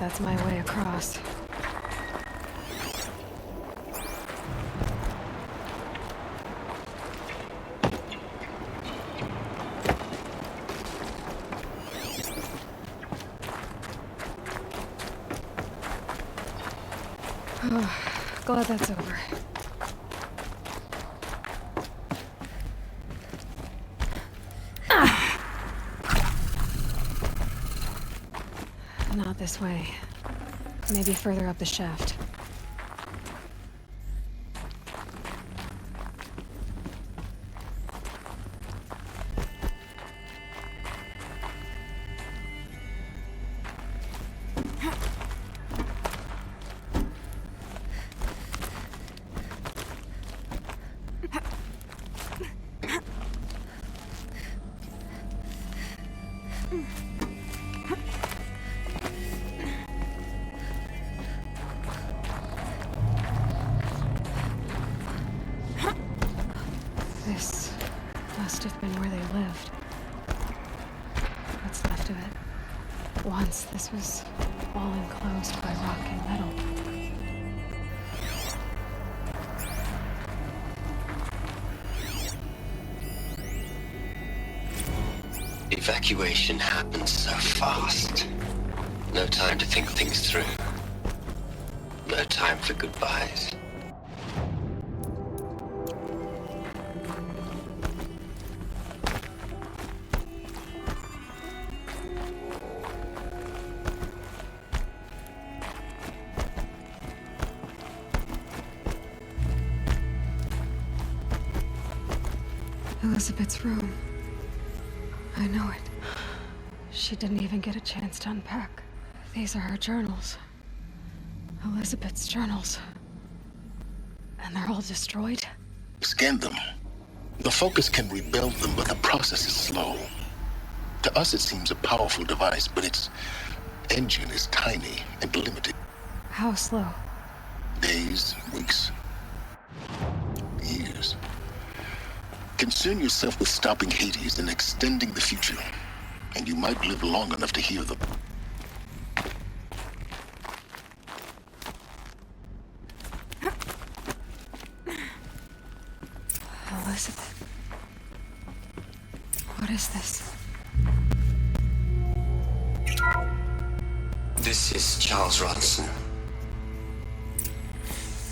that's my way across. Oh, glad that's over. Not this way. Maybe further up the shaft. This must have been where they lived. What's left of it. Once this was all enclosed by rock and metal. Evacuation happened so fast. No time to think things through. No time for goodbyes. Elizabeth's room. I know it. She didn't even get a chance to unpack. These are her journals. Elizabeth's journals. And they're all destroyed? Scan them. The Focus can rebuild them, but the process is slow. To us it seems a powerful device, but its engine is tiny and limited. How slow? Days, weeks, years. Concern yourself with stopping Hades and extending the future, and you might live long enough to hear them. Elizabeth. What is this? This is Charles Ronson.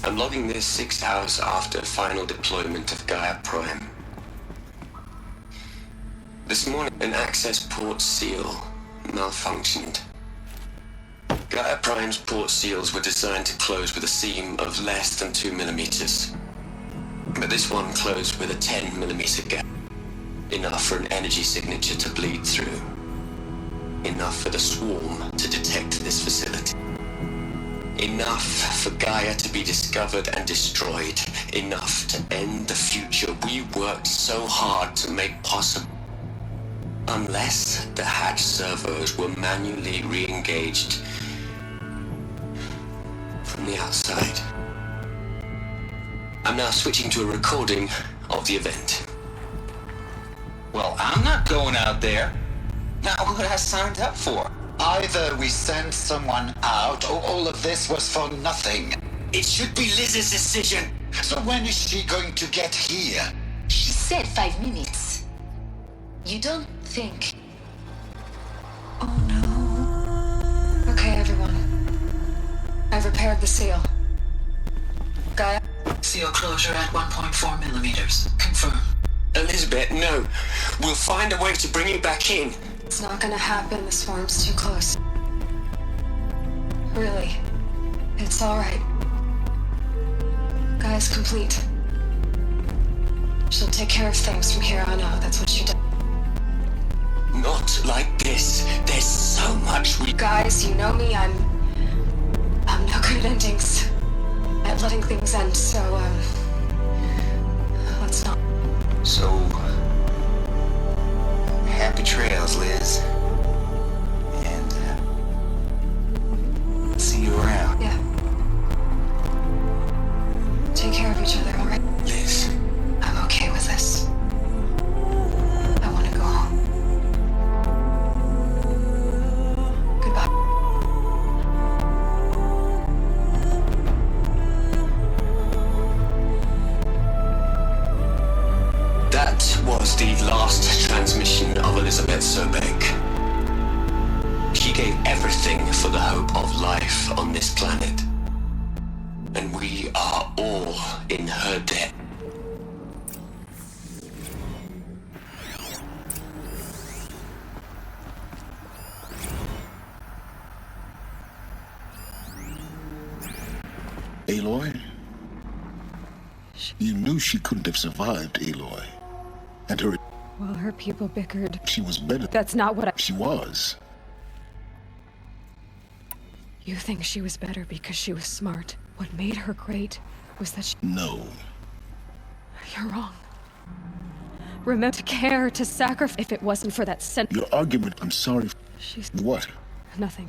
I'm logging this 6 hours after final deployment of Gaia Prime. This morning, an access port seal malfunctioned. Gaia Prime's port seals were designed to close with a seam of less than 2 millimeters. But this one closed with a 10 millimeter gap. Enough for an energy signature to bleed through. Enough for the swarm to detect this facility. Enough for Gaia to be discovered and destroyed. Enough to end the future we worked so hard to make possible. Unless the hatch servos were manually re-engaged from the outside. I'm now switching to a recording of the event. Well, I'm not going out there. Not what I signed up for. Either we send someone out, or all of this was for nothing. It should be Liz's decision. So when is she going to get here? She said 5 minutes. You don't think... Oh no. Okay, everyone. I've repaired the seal. Gaia? Seal closure at 1.4 millimeters. Confirm. Elizabeth, no. We'll find a way to bring you back in. It's not gonna happen. The swarm's too close. Really. It's alright. Gaia's complete. She'll take care of things from here on out. That's what she does. Not like this. There's so much we... Guys, you know me. I'm no good at endings. At letting things end, so, let's not. So... happy trails, Liz. And, see you around. Yeah. Take care of each other, alright? Liz. I'm okay with this. I want to go home. Goodbye. was the last transmission of Elizabeth Sobek. She gave everything for the hope of life on this planet. And we are all in her debt. Aloy? You knew she couldn't have survived, Aloy. And her... While her people bickered, She was better. that's not what I... She was. You think she was better because she was smart. What made her great was that she... No. You're wrong. Remember to care, to sacrifice. If it wasn't for that Your argument, I'm sorry. She's... What? nothing.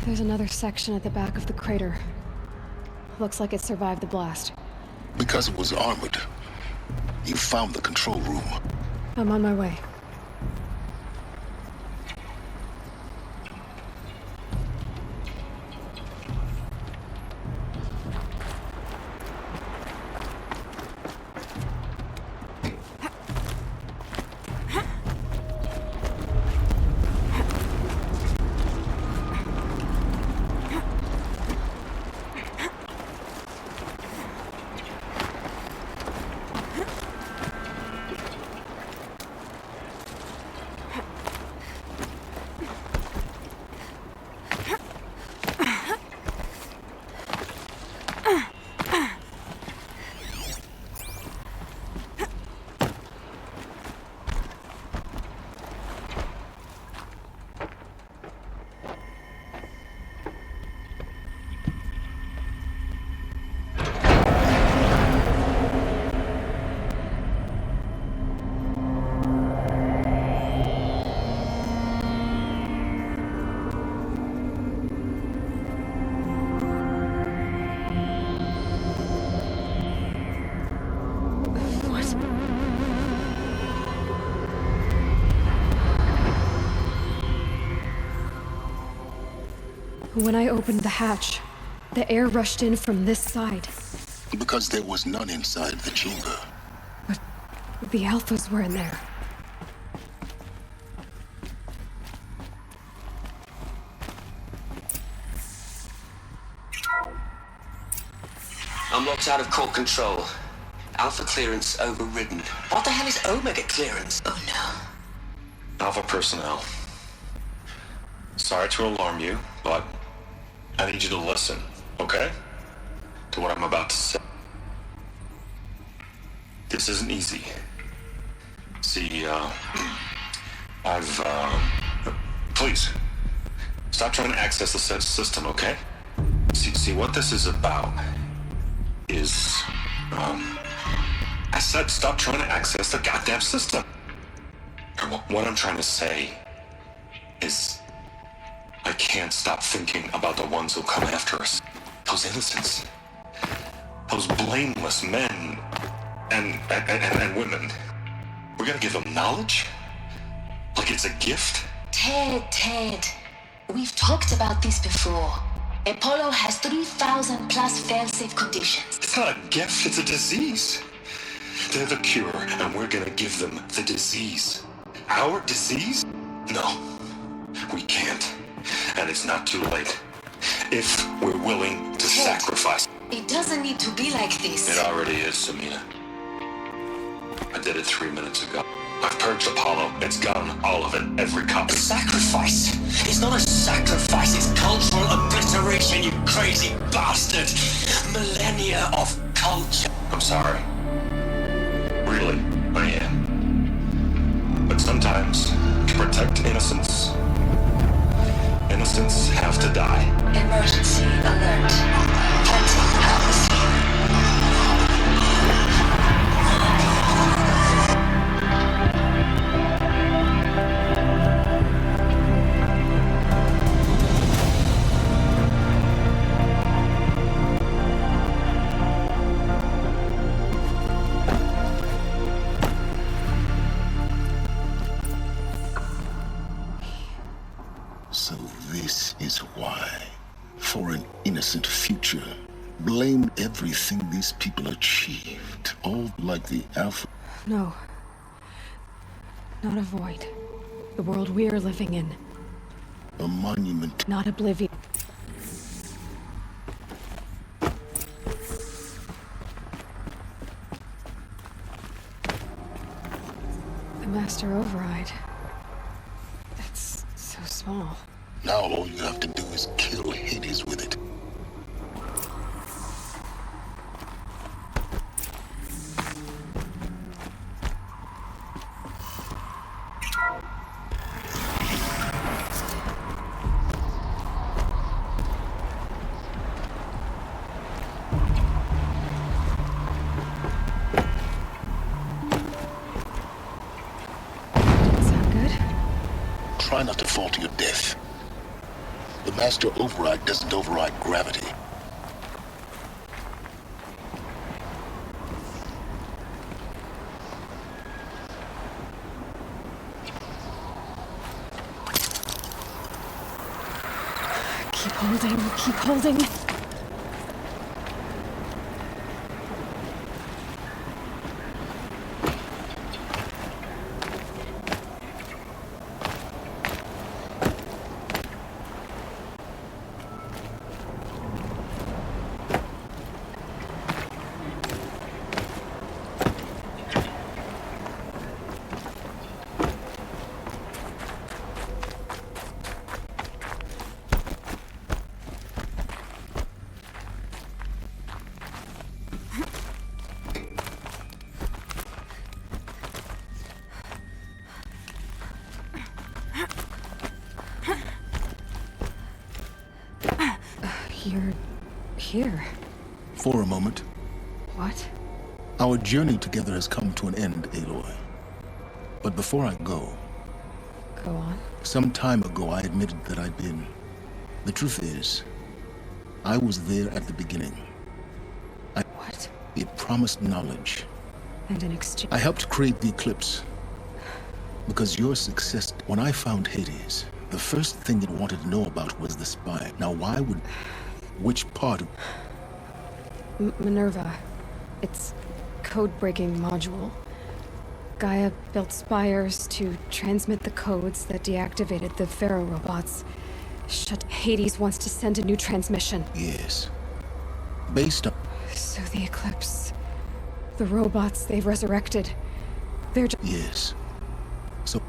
There's another section at the back of the crater. Looks like it survived the blast. Because it was armored. You found the control room. I'm on my way. When I opened the hatch, the air rushed in from this side. Because there was none inside the chamber. But the Alphas were in there. I'm locked out of core control. Alpha clearance overridden. What the hell is Omega clearance? Oh no. Alpha personnel. Sorry to alarm you, but I need you to listen, okay? To what I'm about to say. This isn't easy. See, please, stop trying to access the system, okay? See, what this is about is, I said stop trying to access the goddamn system. What I'm trying to say is I can't stop thinking about the ones who come after us. Those innocents. Those blameless men and women. We're gonna give them knowledge? Like it's a gift? Ted. We've talked about this before. Apollo has 3,000 plus fail-safe conditions. It's not a gift, it's a disease. They're the cure, and we're gonna give them the disease. Our disease? No, we can't. And it's not too late. If we're willing to sacrifice. It doesn't need to be like this. It already is, Samina. I did it 3 minutes ago. I've purged Apollo. It's gone, all of it, every copy. Sacrifice? It's not a sacrifice, it's cultural obliteration, you crazy bastard! Millennia of culture. I'm sorry. Really, I am. But sometimes, to protect innocence, innocents have to die. Emergency alert. Planting atmosphere. So this is why, for an innocent future, blame everything these people achieved. All like the Alpha. No. Not a void. The world we're living in. A monument. Not oblivion. The Master Override. That's so small. Now all you have to do is kill Hades with it. Sound good? Try not to fall to your death. The Master Override doesn't override gravity. Keep holding, keep holding. You're here. For a moment, What? our journey together has come to an end, Aloy. But before I go, Go on. some time ago I admitted that I'd been. The truth is, I was there at the beginning. What? It promised knowledge. And in exchange. I helped create the Eclipse. Because your success, when I found Hades, the first thing it wanted to know about was the spy. Now why would... Which part of... Minerva. It's code-breaking module. Gaia built spires to transmit the codes that deactivated the Pharaoh robots. Hades wants to send a new transmission. Yes. Based on... So the Eclipse. The robots they've resurrected. They're just... Yes. So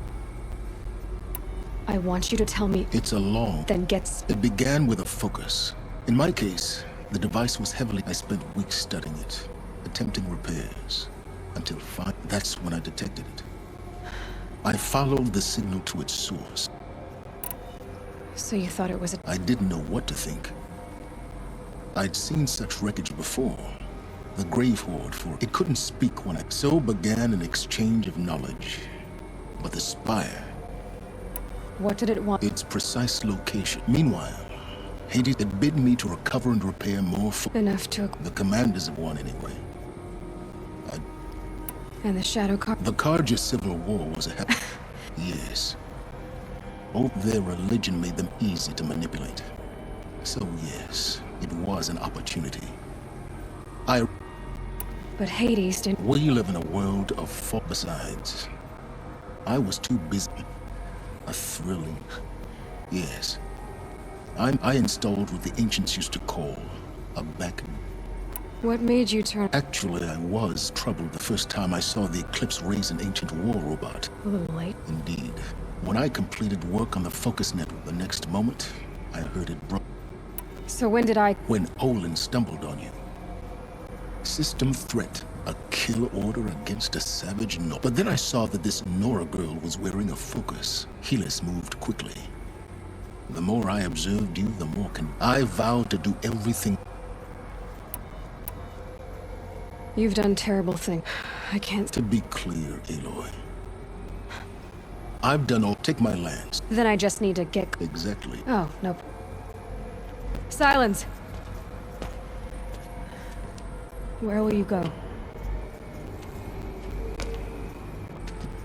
I want you to tell me, it's a long... then gets... It began with a focus. In my case, the device was heavily... I spent weeks studying it, attempting repairs, until finally, that's when I detected it. I followed the signal to its source. So you thought it was a... I didn't know what to think. I'd seen such wreckage before. The Grave Horde, for it couldn't speak when I... So began an exchange of knowledge. But the spire, What did it want? its precise location. Meanwhile, Hades had bidden me to recover and repair more Enough to... the commanders of one anyway. And the Shadow Card... The Carja Civil War was a yes. Oh, their religion made them easy to manipulate. So yes, it was an opportunity. But Hades didn't... We live in a world of besides. I was too busy. A thrilling... Yes. I installed what the ancients used to call a back... What made you turn... Actually, I was troubled the first time I saw the Eclipse raise an ancient war robot. A little late? Indeed. When I completed work on the Focus Network, the next moment, I heard it So when did I... when Olin stumbled on you. System threat. A kill order against a savage Nora. But then I saw that this Nora girl was wearing a Focus. Helis moved quickly. The more I observed you, the more I vowed to do everything. You've done terrible things. I can't... To be clear, Aloy. I've done all... Take my lands. Then I just need to get... Exactly. Oh, nope. Silence! Where will you go?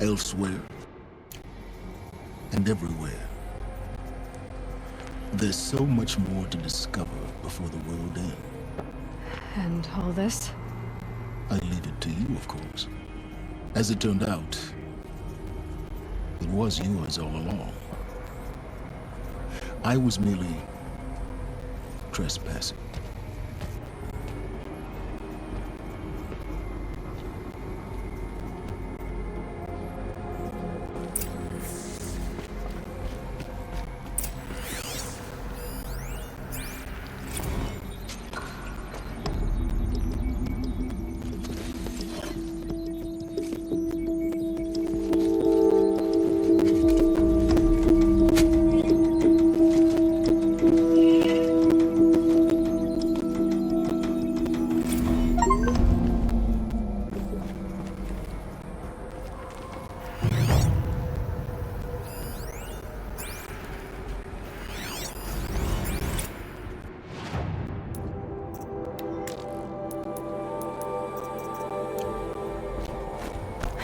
Elsewhere. And everywhere. There's so much more to discover before the world ends. And all this? I leave it to you, of course. As it turned out, it was yours all along. I was merely trespassing.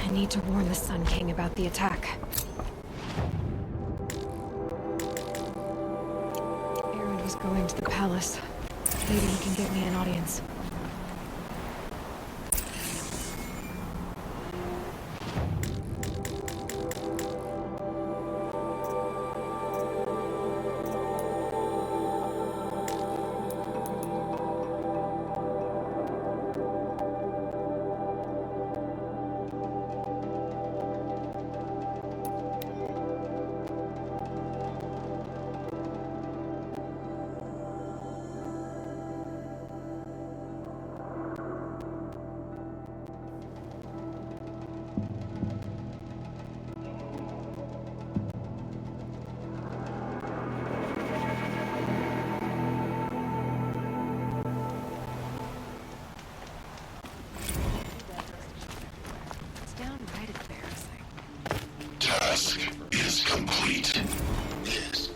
I need to warn the Sun King about the attack. Aaron was going to the palace. Maybe he can get me an audience. Task is complete. Yes.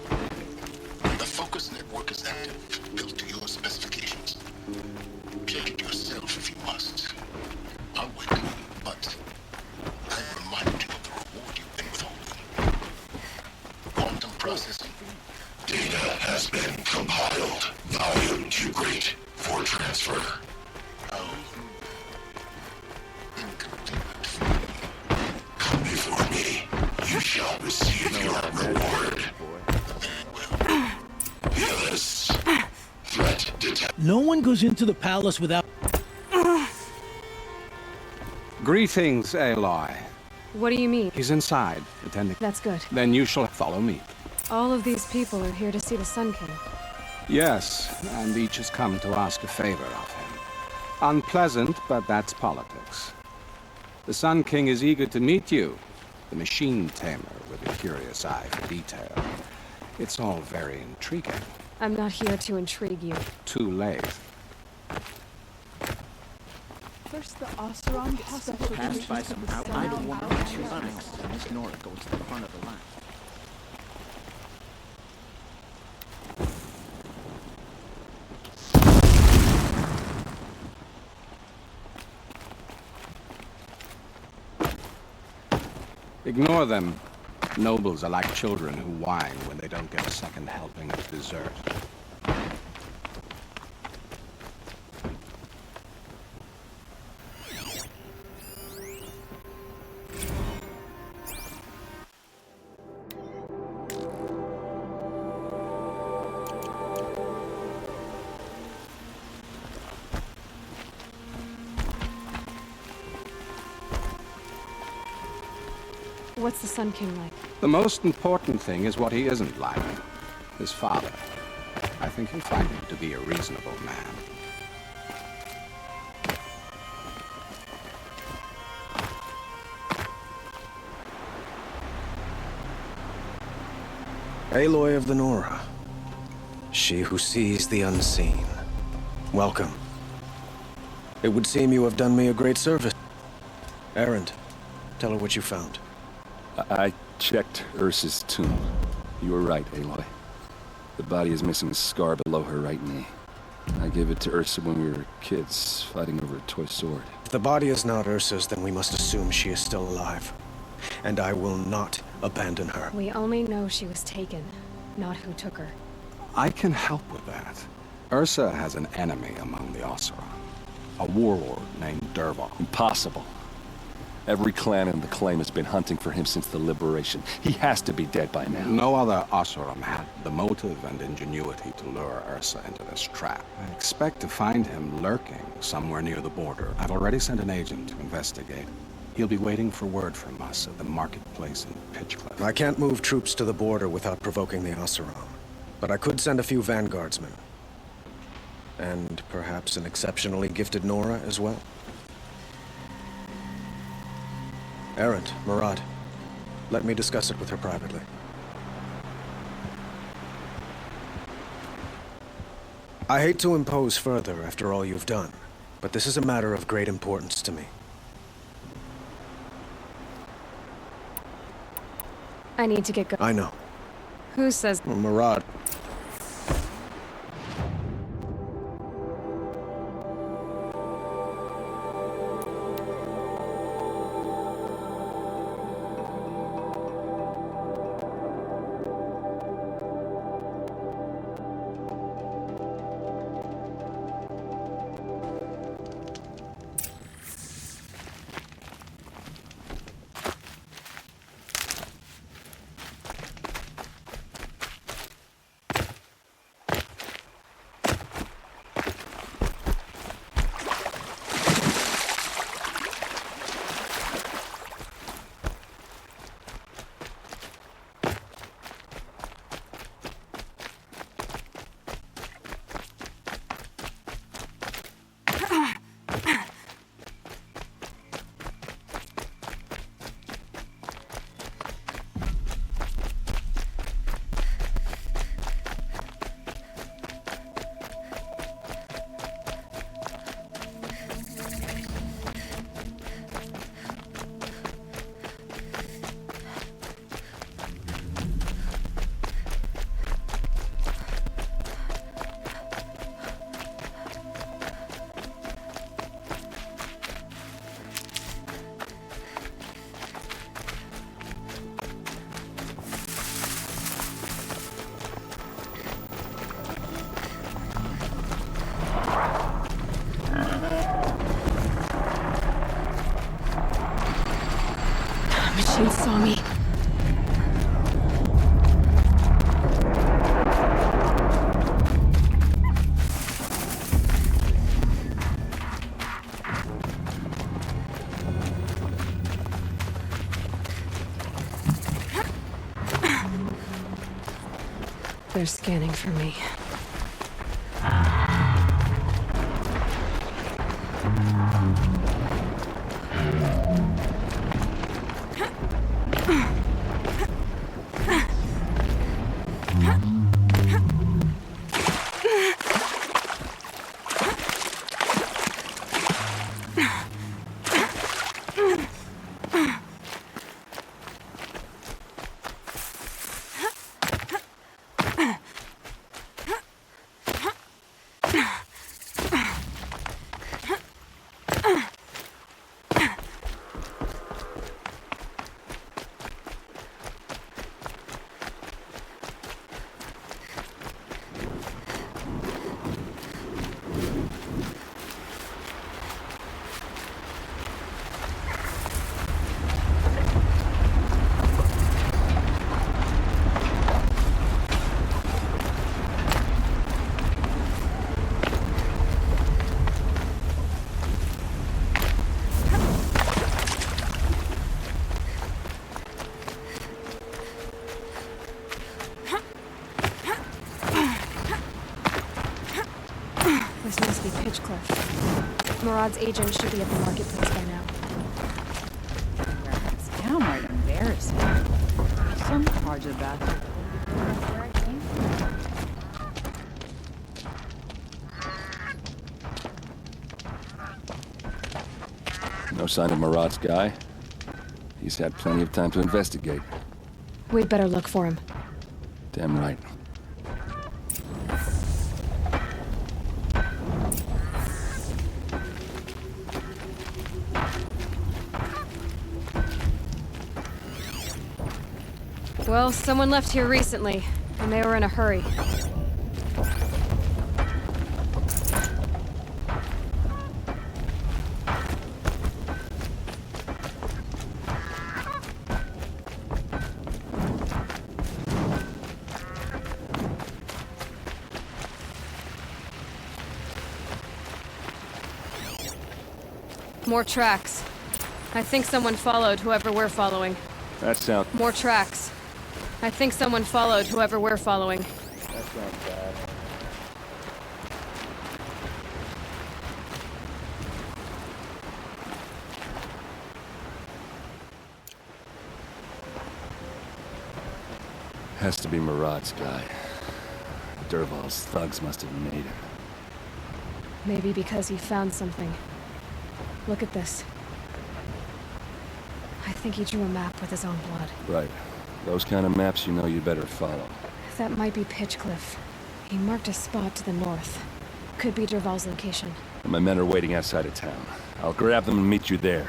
The Focus Network is active, built to your specifications. Check it yourself if you must. I'll wait, but I reminded you of the reward you've been withholding. Quantum processing. Data has been compiled. Volume too great for transfer. Oh. Incomplete. Come before me. You shall receive your reward. Yes. Threat detect. No one goes into the palace without... Greetings, Aloy. What do you mean? He's inside, attending. That's good. Then you shall follow me. All of these people are here to see the Sun King. Yes, and each has come to ask a favor of him. Unpleasant, but that's politics. The Sun King is eager to meet you, the machine tamer with a curious eye for detail. It's all very intriguing. I'm not here to intrigue you. Too late. course, the Oseram special Passed by some editions of the idle Sun woman Out with two bikes, and Miss Nora goes to the front of the line. Ignore them. Nobles are like children who whine when they don't get a second helping of dessert. What's the Sun King like? The most important thing is what he isn't like. His father. I think you'll find him to be a reasonable man. Aloy of the Nora. She who sees the unseen. Welcome. It would seem you have done me a great service. Erend, tell her what you found. I checked Ursa's tomb. You were right, Aloy. The body is missing a scar below her right knee. I gave it to Ursa when we were kids, fighting over a toy sword. If the body is not Ursa's, then we must assume she is still alive. And I will not abandon her. We only know she was taken, not who took her. I can help with that. Ursa has an enemy among the Oseram. A warlord named Dervahl. Impossible. Every clan in the claim has been hunting for him since the liberation. He has to be dead by now. No other Oseram had the motive and ingenuity to lure Ursa into this trap. I expect to find him lurking somewhere near the border. I've already sent an agent to investigate. He'll be waiting for word from us at the marketplace in Pitchcliff. I can't move troops to the border without provoking the Oseram. But I could send a few vanguardsmen. And perhaps an exceptionally gifted Nora as well. Erend, Murad, let me discuss it with her privately. I hate to impose further after all you've done, but this is a matter of great importance to me. I need to get going. I know. Who says... Well, Murad. Machine saw me. They're scanning for me. This must be Pitchcliff. Murad's agent should be at the marketplace by now. It's downright embarrassing. Some parts of that. Where I came from. No sign of Murad's guy? He's had plenty of time to investigate. We'd better look for him. Damn right. Well, someone left here recently, and they were in a hurry. More tracks. I think someone followed whoever we're following. That sounds... More tracks. I think someone followed whoever we're following. That sounds bad. Has to be Murad's guy. Dervahl's thugs must have made him. Maybe because he found something. Look at this. I think he drew a map with his own blood. Right. Those kind of maps you know you better follow. That might be Pitchcliff. He marked a spot to the north. Could be Dervahl's location. My men are waiting outside of town. I'll grab them and meet you there.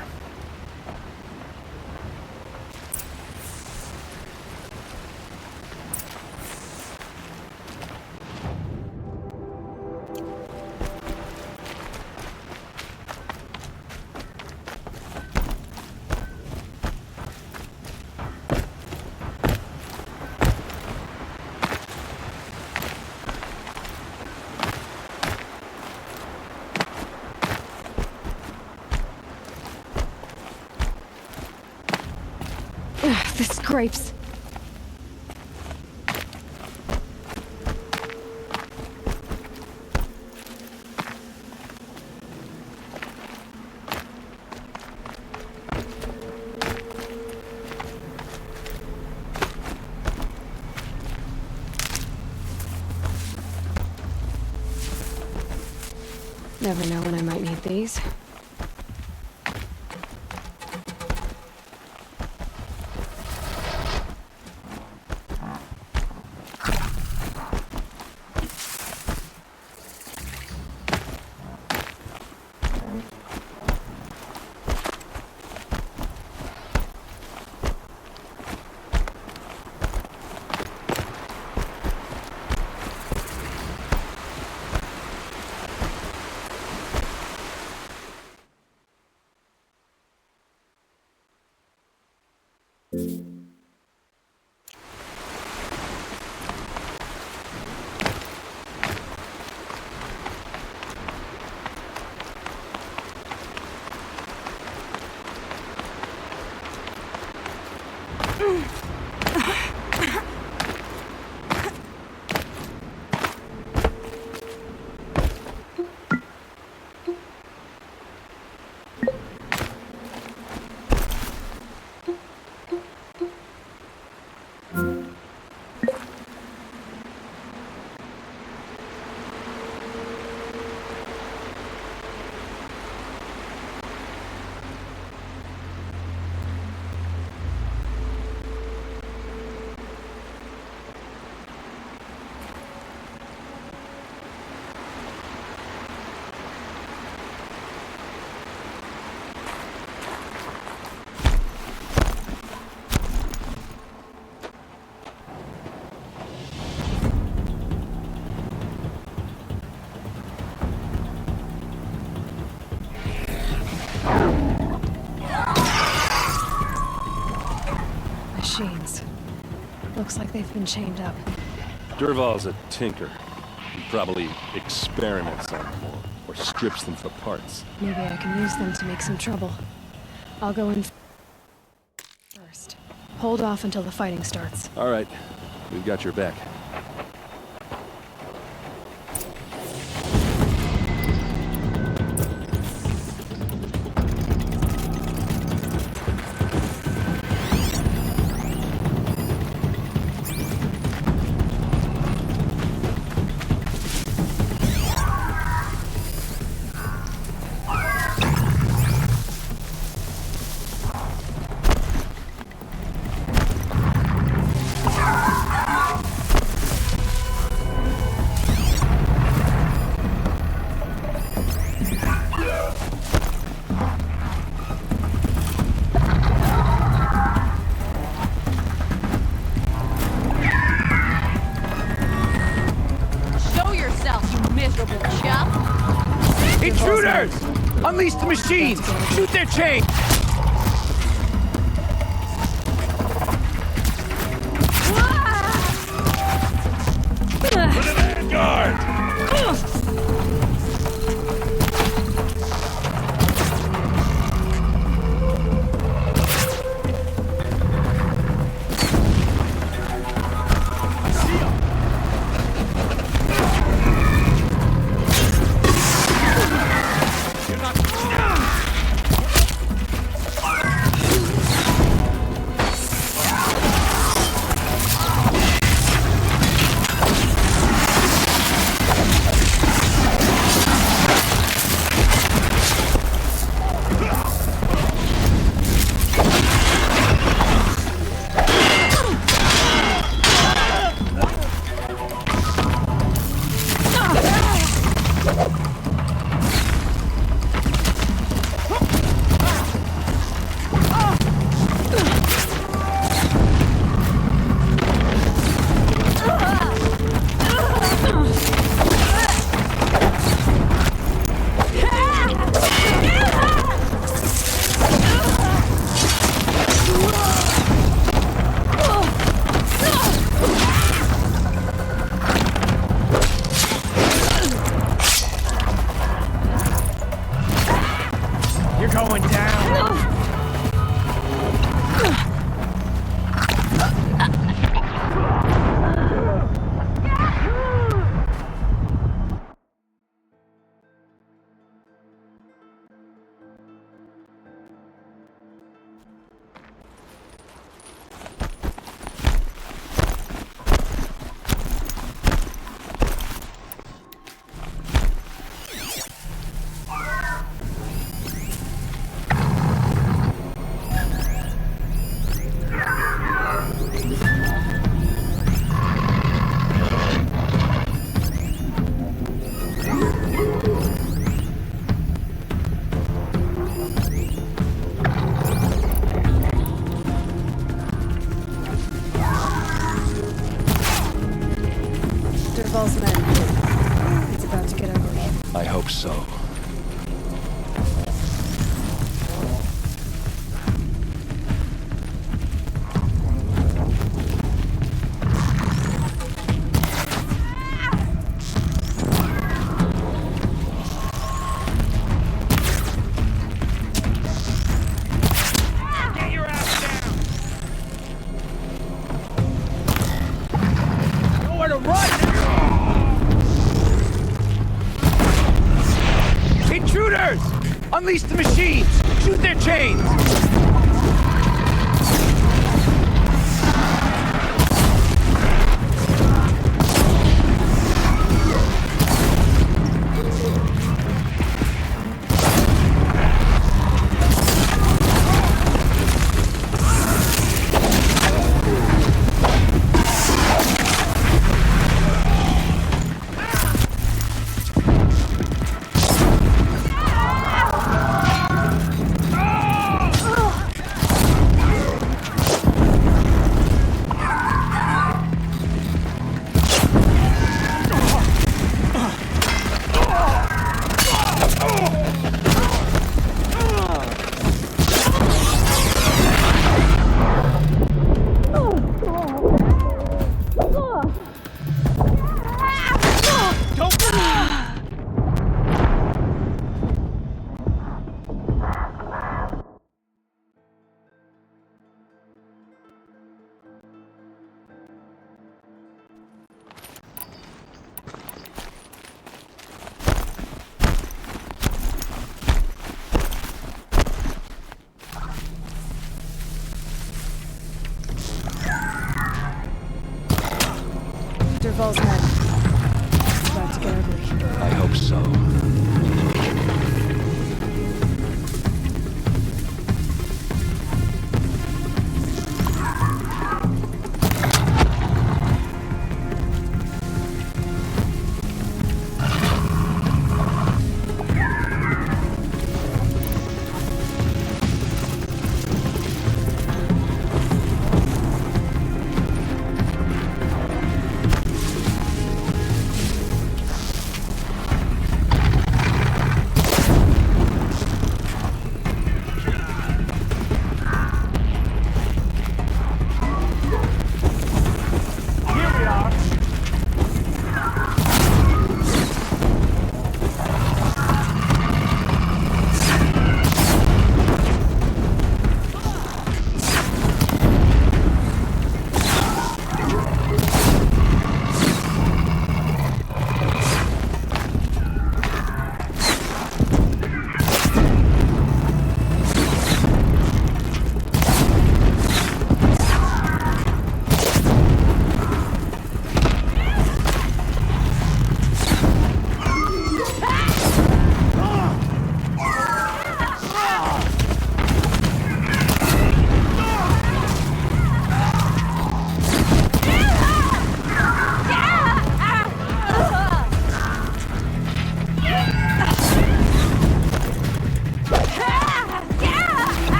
Ugh, the scrapes. Never know when I might need these. Machines. Looks like they've been chained up. Dervahl's a tinker. He probably experiments on them or strips them for parts. Maybe I can use them to make some trouble. I'll go in first. Hold off until the fighting starts. All right. We've got your back. Intruders! Unleash the machines! Shoot their chains! For the Vanguard! Dervahl's men. It's about to get ugly. I hope so. Intruders! Unleash the machines! Shoot their chains! Dervahl's men. It's about to get ugly. I hope so.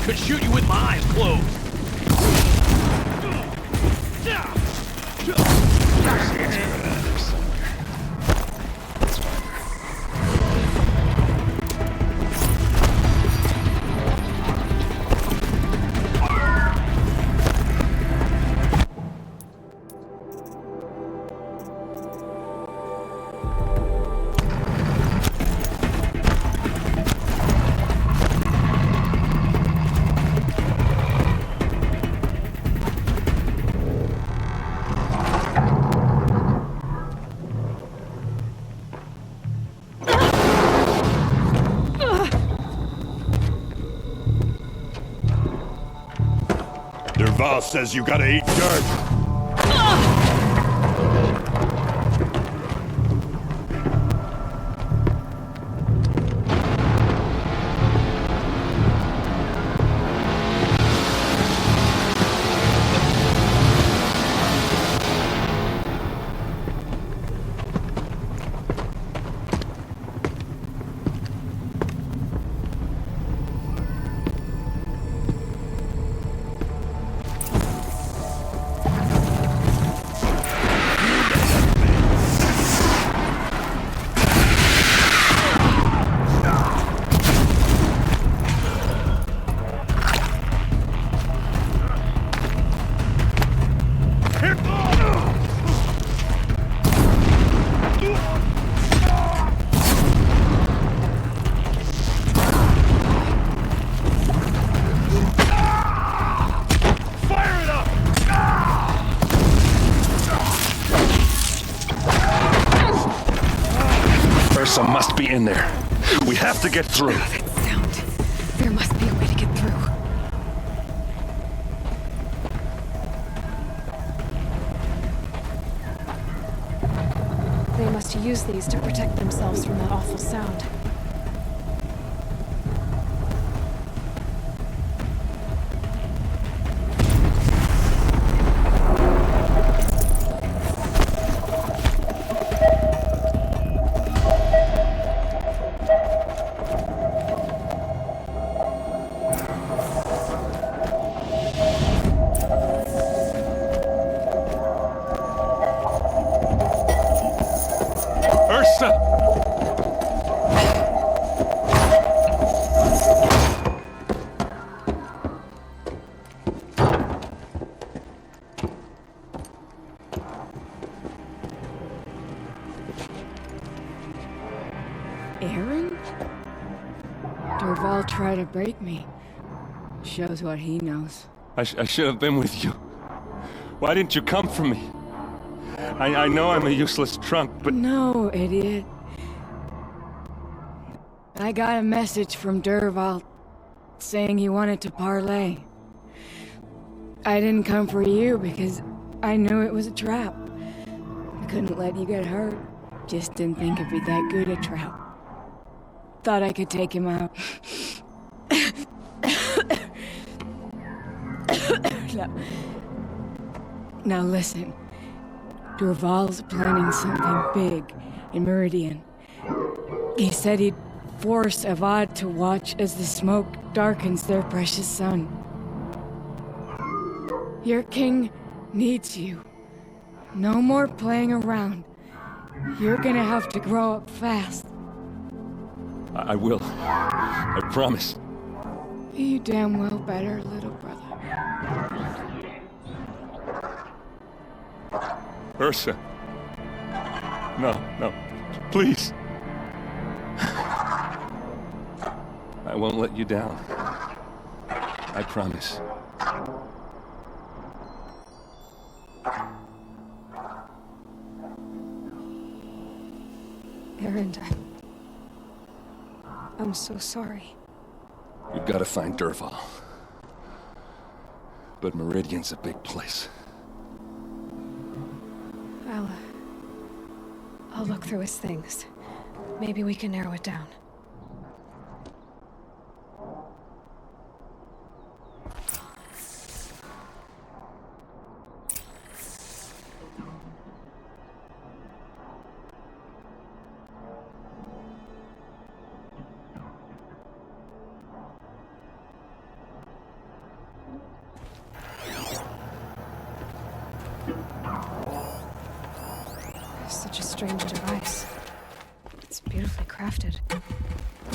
could shoot you with my eyes closed. Dervahl says you gotta eat dirt. Ursa must be in there. We have to get through. That sound. There must be a way to get through. They must use these to protect themselves from that awful sound. Aaron? Dervahl tried to break me. Shows what he knows. I should have been with you. Why didn't you come for me? I know I'm a useless trunk, but... No, idiot. I got a message from Dervahl saying he wanted to parlay. I didn't come for you because I knew it was a trap. I couldn't let you get hurt. Just didn't think it'd be that good a trap. Thought I could take him out. Now listen. Dervahl's planning something big in Meridian. He said he'd force Avad to watch as the smoke darkens their precious sun. Your king needs you. No more playing around. You're gonna have to grow up fast. I will. I promise. You damn well better, little brother. Ursa. No. Please. I won't let you down. I promise. Aaron, I'm so sorry. We've got to find Dervahl. But Meridian's a big place. I'll look through his things. Maybe we can narrow it down. Such a strange device. It's beautifully crafted.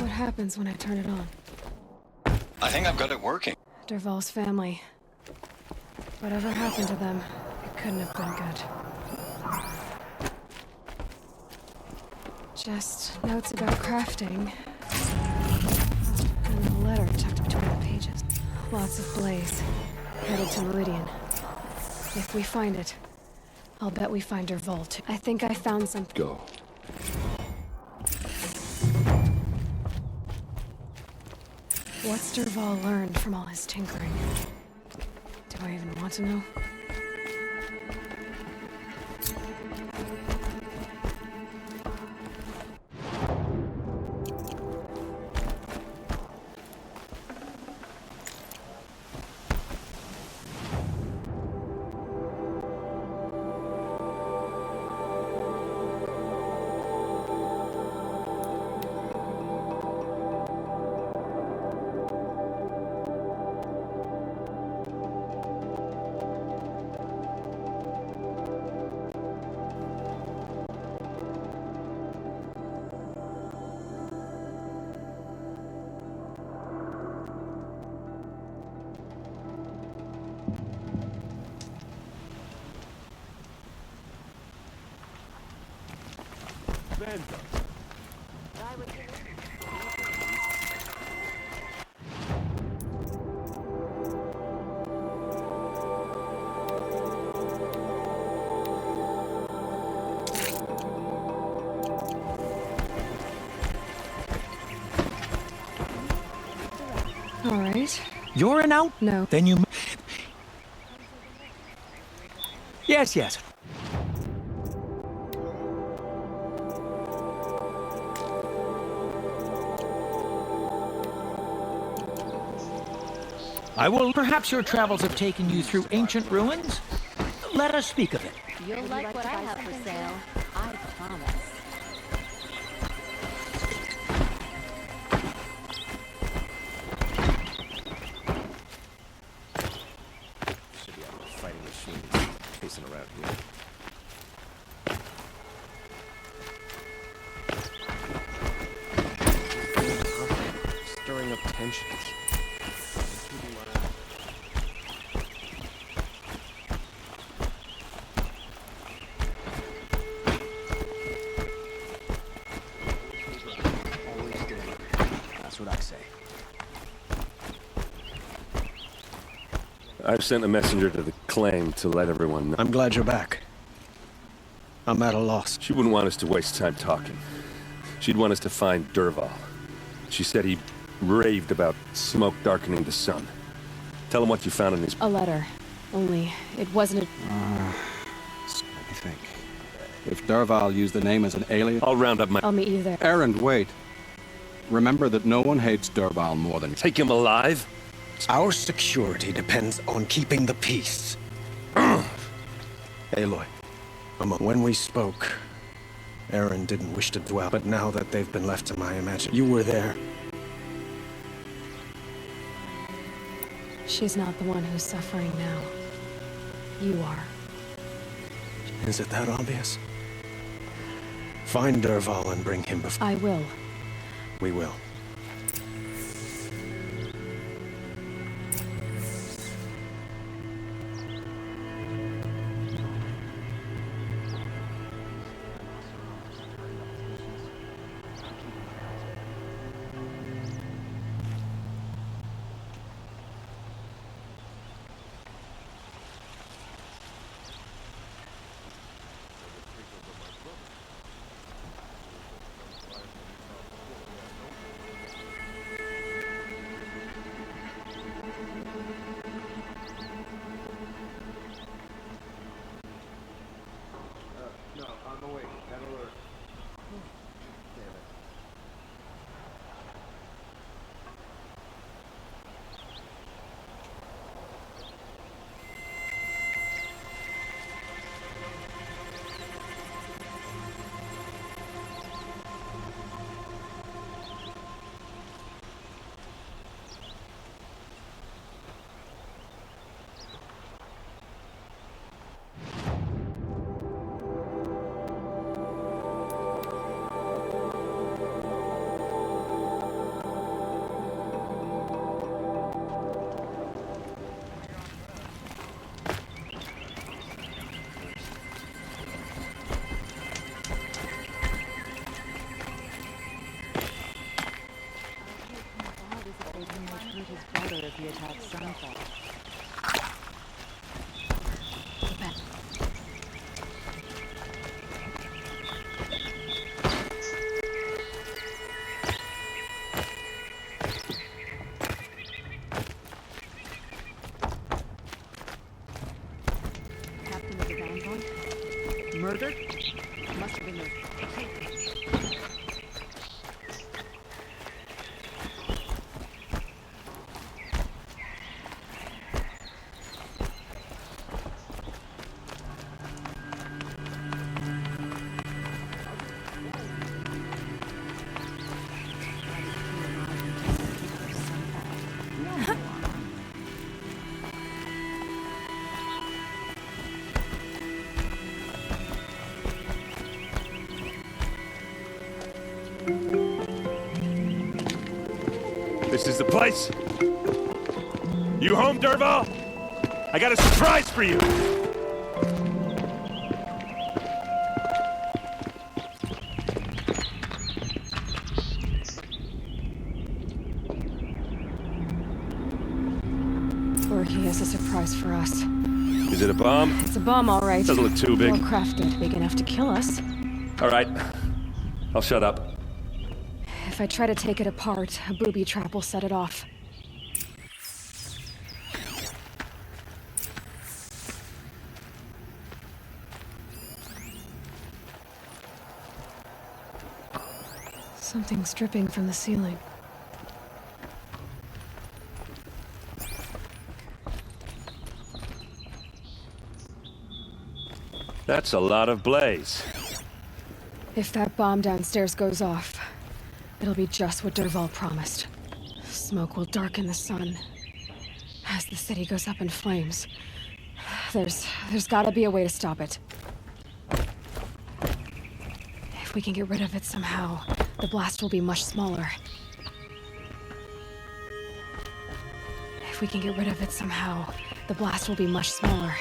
What happens when I turn it on? I think I've got it working. Dervahl's family. Whatever happened to them, it couldn't have been good. Just notes about crafting. And a letter tucked between the pages. Lots of blaze. Headed to Meridian. If we find it, I'll bet we find Dervahl too. I think I found something. Go. What's Dervahl learned from all his tinkering? Do I even want to know? All right. You're an out? No. Then you... Yes, yes. I will... Perhaps your travels have taken you through ancient ruins? Let us speak of it. You'll like what I have for sale. I promise. Should be out of fighting machines chasing around here. Stirring up tensions. That's what I say. I've sent a messenger to the claim to let everyone know. I'm glad you're back. I'm at a loss. She wouldn't want us to waste time talking. She'd want us to find Dervahl. She said he raved about smoke darkening the sun. Tell him what you found in his... A letter. Only, it wasn't a... Let me think. If Dervahl used the name as an alien... I'll round up my... I'll meet you there. Erend, wait. Remember that no one hates Dervahl more than... Take him alive? Our security depends on keeping the peace. Aloy, when we spoke, Erend didn't wish to dwell, but now that they've been left to my imagination, you were there. She's not the one who's suffering now. You are. Is it that obvious? Find Dervahl and bring him before... I will. We will. had some thought. Captain of the Vanguard? Murdered? Must have been murdered. This is the place. You home, Dervahl? I got a surprise for you. Borgi has a surprise for us. Is it a bomb? It's a bomb, all right. Doesn't look too big. Well crafted, big enough to kill us. All right. I'll shut up. If I try to take it apart, a booby trap will set it off. Something's dripping from the ceiling. That's a lot of blaze. If that bomb downstairs goes off, it'll be just what Dervahl promised. Smoke will darken the sun. As the city goes up in flames, there's gotta be a way to stop it. If we can get rid of it somehow, the blast will be much smaller. If we can get rid of it somehow, the blast will be much smaller.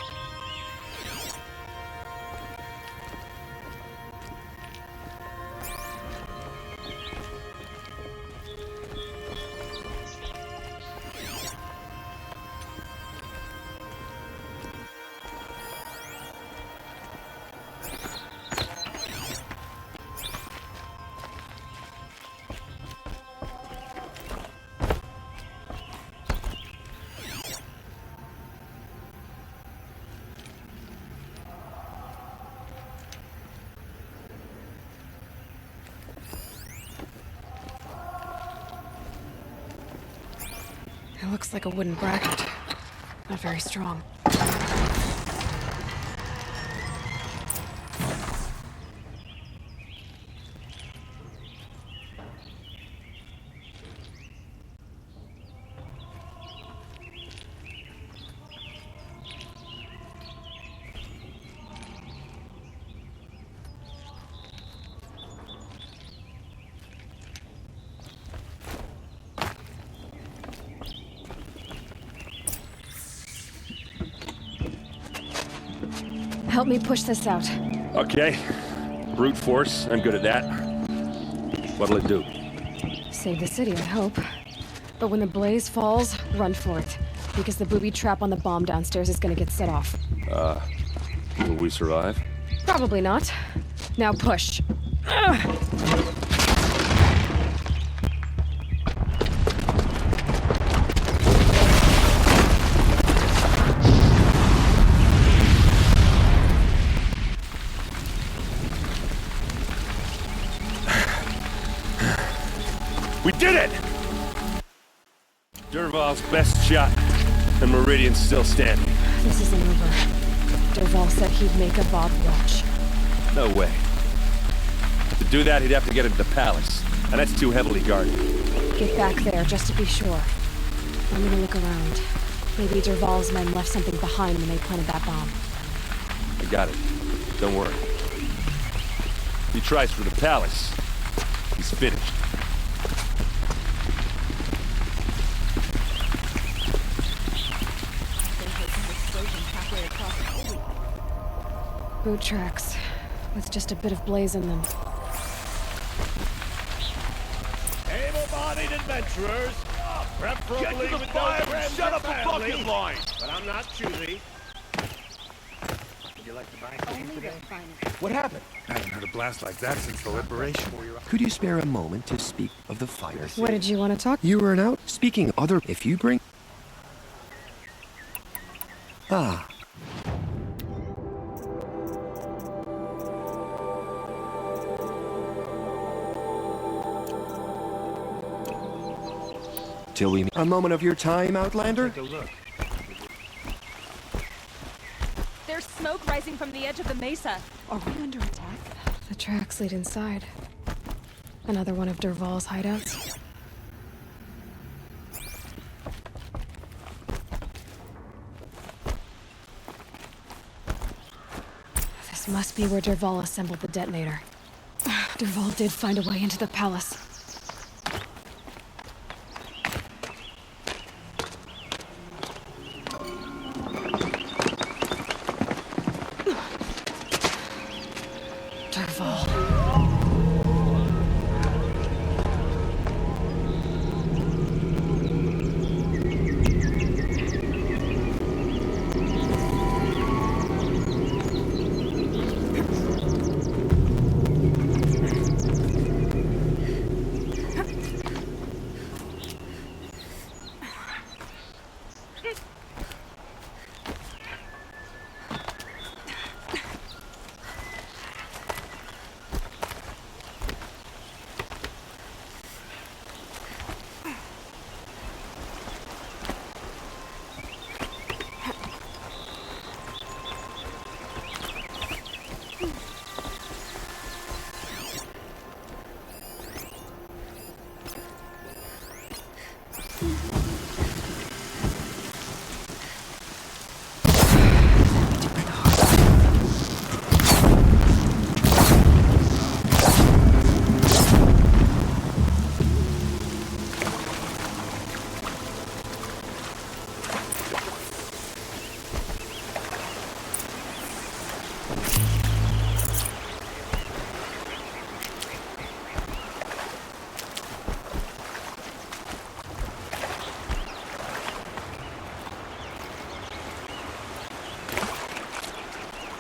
It looks like a wooden bracket. Not very strong. Help me push this out. Okay. Brute force, I'm good at that. What'll it do? Save the city, I hope. But when the blaze falls, run for it. Because the booby trap on the bomb downstairs is gonna get set off. Will we survive? Probably not. Now push. Ugh. We did it! Dervahl's best shot, and Meridian's still standing. This isn't over. Dervahl said he'd make a Bob watch. No way. To do that, he'd have to get into the palace, and that's too heavily guarded. Get back there, just to be sure. I'm gonna look around. Maybe Dervahl's men left something behind when they planted that bomb. I got it. Don't worry. He tries for the palace. He's finished. Boot tracks, with just a bit of blaze in them. Able-bodied adventurers, Preferably with fire and shut up the fucking line! But I'm not choosy. Would you like to buy something today? What happened? I haven't heard a blast like that since the liberation. Could you spare a moment to speak of the fire? What did you want to talk? You were out speaking other. If you bring. Ah. Till we meet. A moment of your time, Outlander? Take a look. There's smoke rising from the edge of the mesa. Are we under attack? The tracks lead inside. Another one of Dervahl's hideouts. This must be where Dervahl assembled the detonator. Dervahl did find a way into the palace.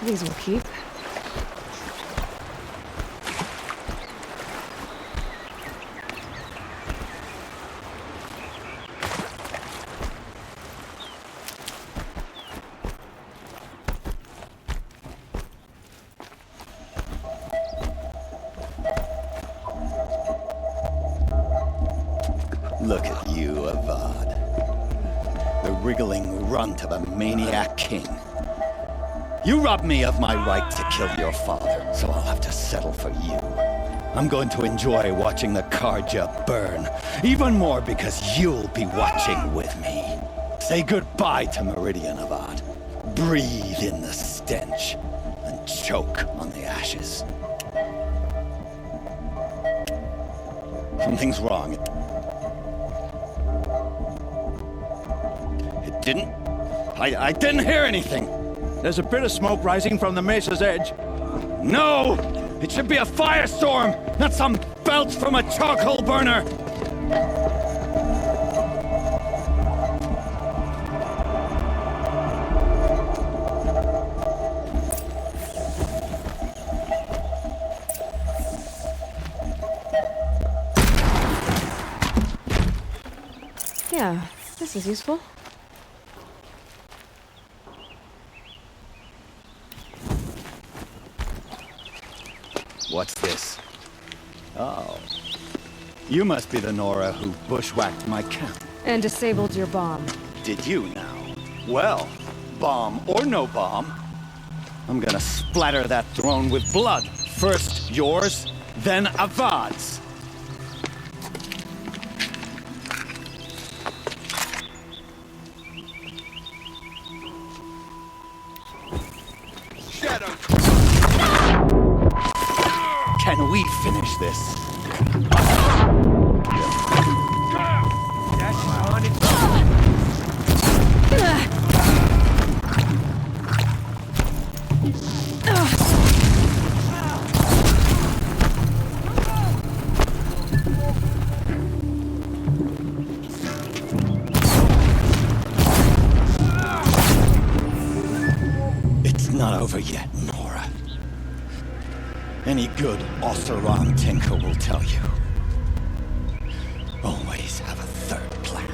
These will keep. Look at you, Avad. The wriggling runt of a maniac king. You robbed me of my right to kill your father, so I'll have to settle for you. I'm going to enjoy watching the Carja burn, even more because you'll be watching with me. Say goodbye to Meridian, Avad. Breathe in the stench, and choke on the ashes. Something's wrong. It didn't? I didn't hear anything. There's a bit of smoke rising from the mesa's edge. No! It should be a firestorm, not some belch from a charcoal burner! Yeah, this is useful. What's this? Oh. You must be the Nora who bushwhacked my camp. And disabled your bomb. Did you now? Well, bomb or no bomb, I'm gonna splatter that throne with blood. First yours, then Avad's. Can we finish this? over yet, Nora. Any good Oseram tinker will tell you. Always have a third plan.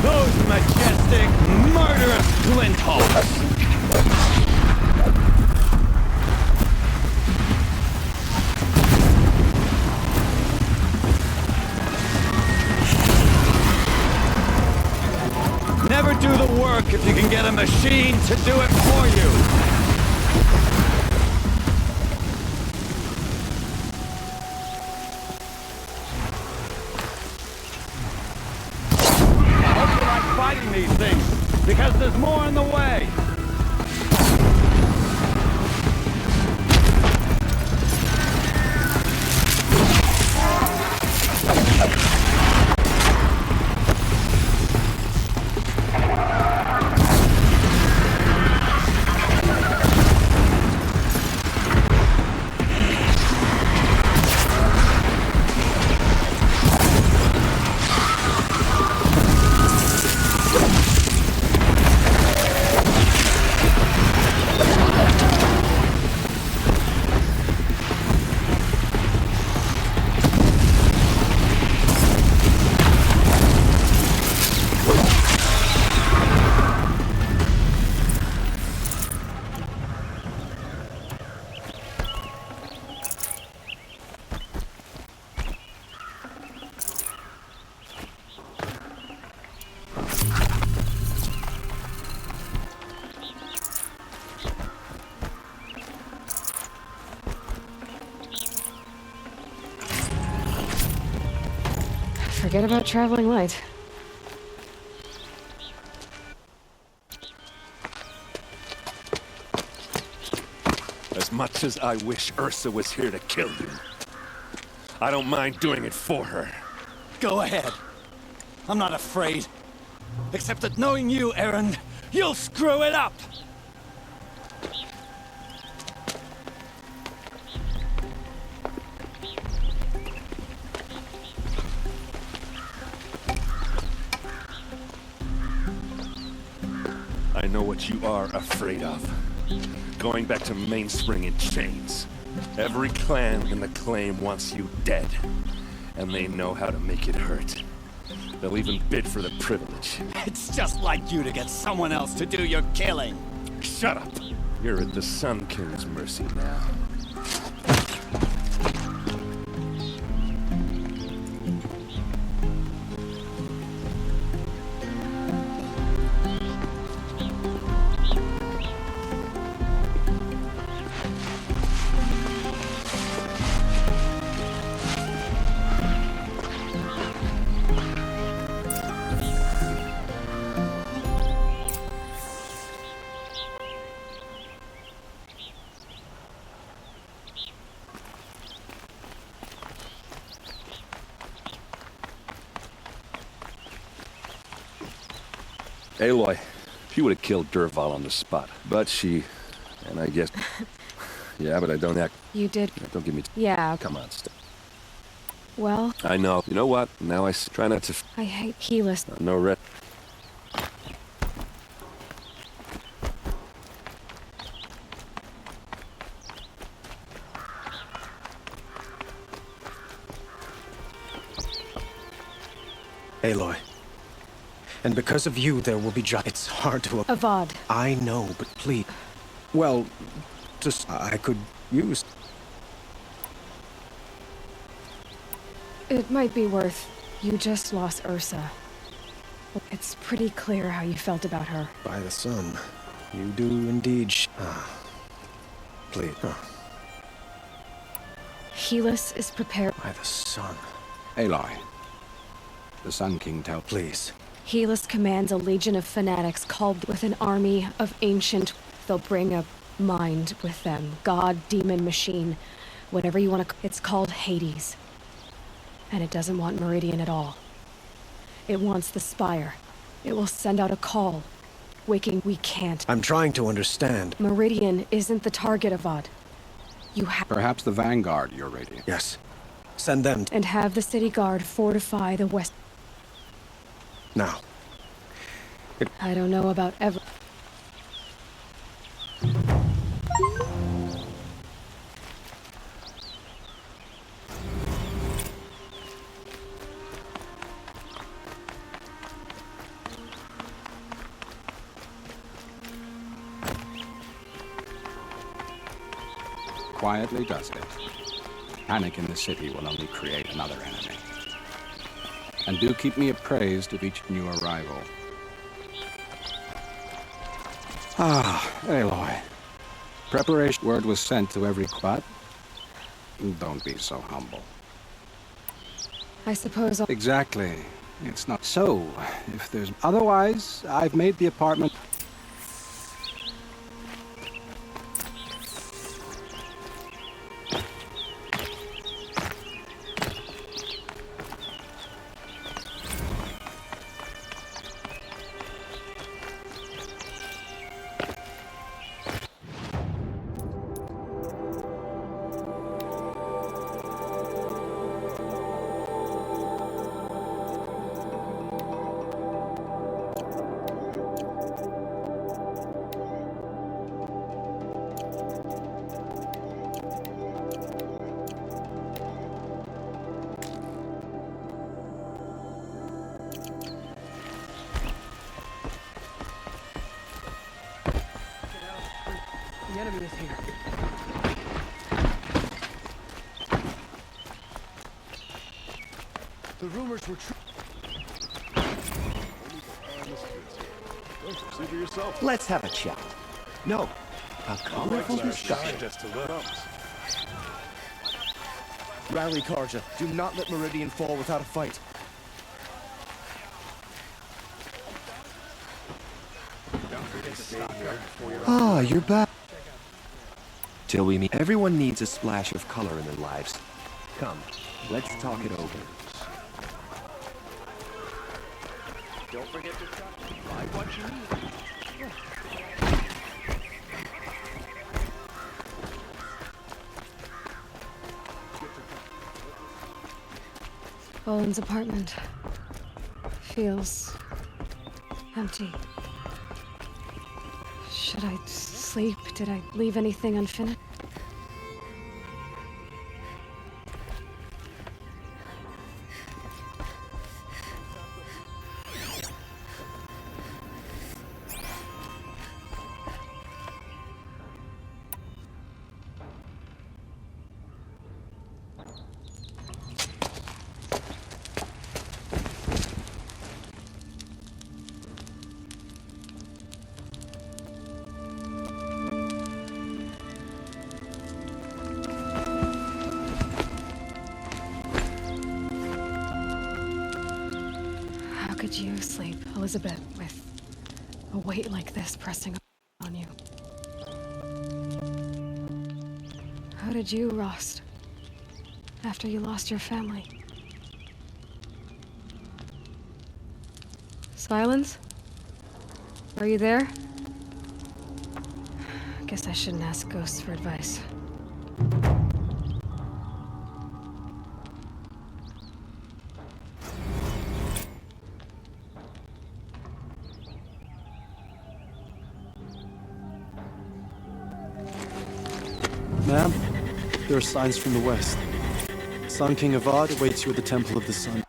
Those majestic, murderous Glinthawks! Never do the work if you can get a machine to do it for you! Fighting these things, because there's more in the way! Forget about traveling light. As much as I wish Ursa was here to kill you, I don't mind doing it for her. Go ahead. I'm not afraid. Except that knowing you, Erend, you'll screw it up! I know what you are afraid of. Going back to Mainspring in chains. Every clan in the claim wants you dead. And they know how to make it hurt. They'll even bid for the privilege. It's just like you to get someone else to do your killing. Shut up! You're at the Sun King's mercy now. Aloy, she would have killed Dervahl on the spot. But she... and I guess... yeah, but I don't act... You did... Don't give me... Yeah. Come on, stop. Well... I know. You know what? Now I try not to... I hate Helis. No red... Aloy. And because of you, there will be It's hard to... Avad. I know, but please... Well, just... I could use... It might be worth... You just lost Ursa. It's pretty clear how you felt about her. By the sun. You do indeed... Please. Helis is prepared... By the sun. Aloy. The Sun King Please. Helis commands a legion of fanatics called with an army of ancient... They'll bring a mind with them. God, demon, machine. Whatever you want to... It's called Hades. And it doesn't want Meridian at all. It wants the Spire. It will send out a call. Waking, we can't. I'm trying to understand. Meridian isn't the target, Avad. You have... Perhaps the Vanguard, your radiant. Yes. Send them... And have the city guard fortify the west... Now. I don't know about ever... Quietly does it. Panic in the city will only create another enemy. And do keep me appraised of each new arrival. Aloy. Preparation word was sent to every quad. Don't be so humble. I suppose I'll... Exactly. It's not so. If there's... Otherwise, I've made the apartment... The enemy is here. The rumors were true. See for yourself. Let's have a chat. No, a colorful discussion. Rally, Carja. Do not let Meridian fall without a fight. Ah, you're back. Till we meet. Everyone needs a splash of color in their lives. Come, let's talk it over. Don't forget to buy what you need. Bowen's apartment feels empty. Should I sleep? Did I leave anything unfinished? How could you sleep, Elizabeth, with a weight like this pressing on you? How did you, Rost, after you lost your family? Silence? Are you there? Guess I shouldn't ask ghosts for advice. Ma'am, there are signs from the west. Sun King Avad awaits you at the Temple of the Sun.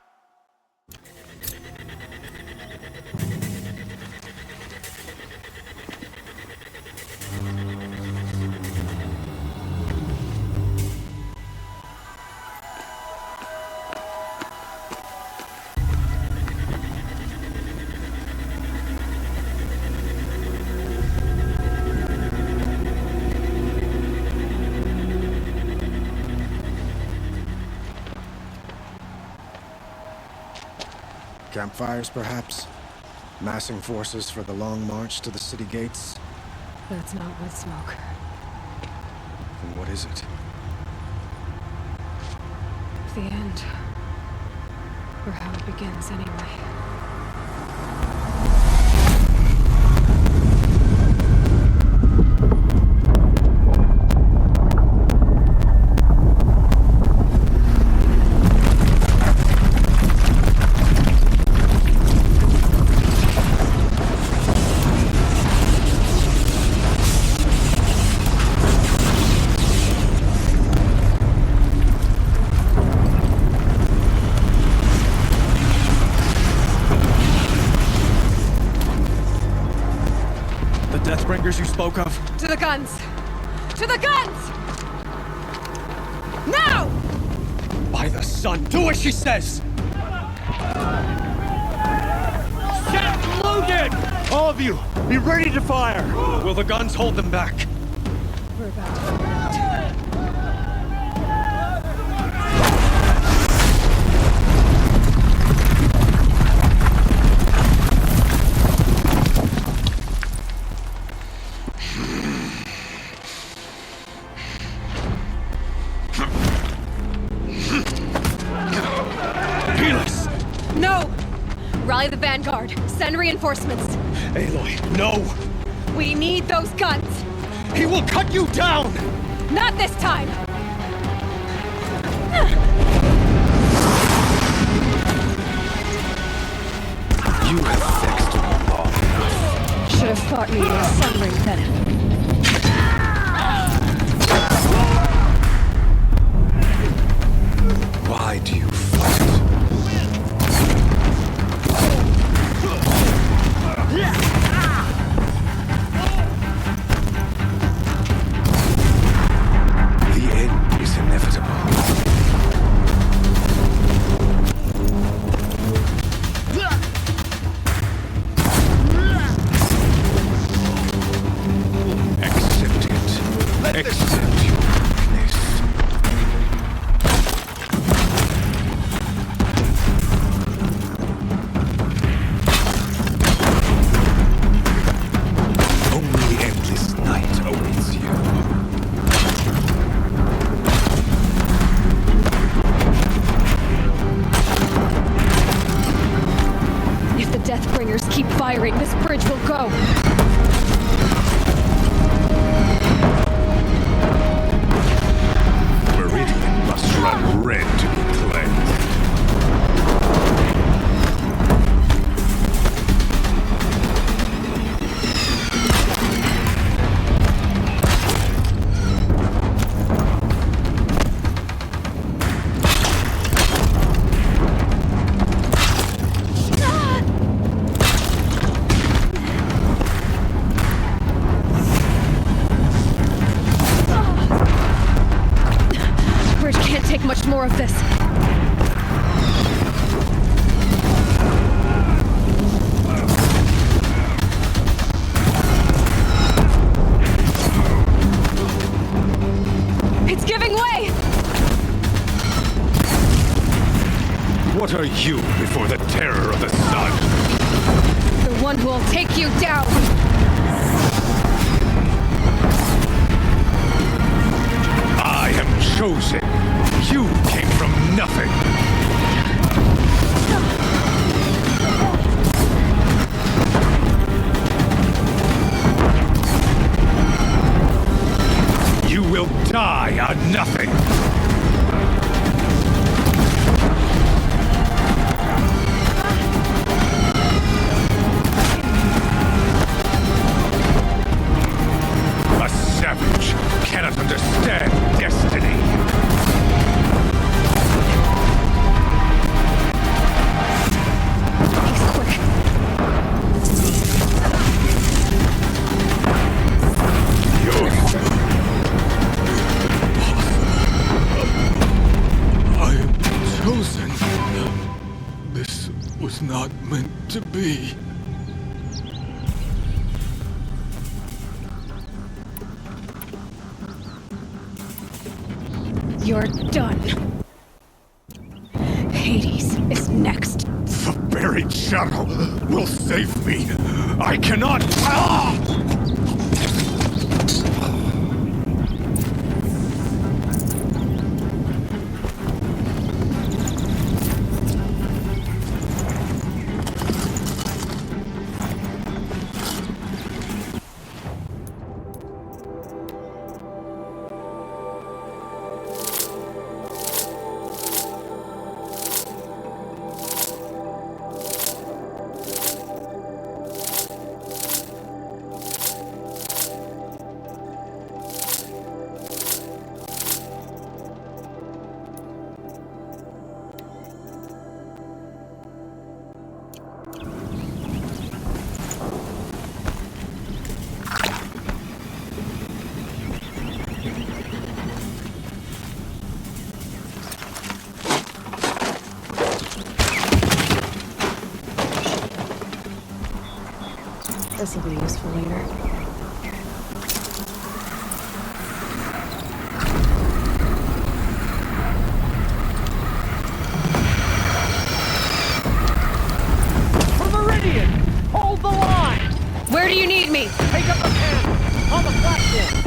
Campfires, perhaps? Massing forces for the long march to the city gates? That's not wood smoke. Then what is it? The end. Or how it begins, anyway. Deathbringers you spoke of? To the guns! To the guns! Now! By the sun, do as she says! Set loaded! All of you, be ready to fire! Will the guns hold them back? We're about to find out. Rally the vanguard. Send reinforcements. Aloy, no! We need those guns! He will cut you down! Not this time! You have vexed me long enough. Should have fought me with Sunring then. Why do you fight? The end is inevitable. What are you before the terror of the sun? The one who will take you down! I am chosen. You came from nothing. You will die on nothing. A savage cannot understand destiny. I am chosen. This was not meant to be. You're done. Hades is next. The buried shadow will save me. I cannot. This will be useful later. For Meridian! Hold the line! Where do you need me? Take up a panel! On the platform!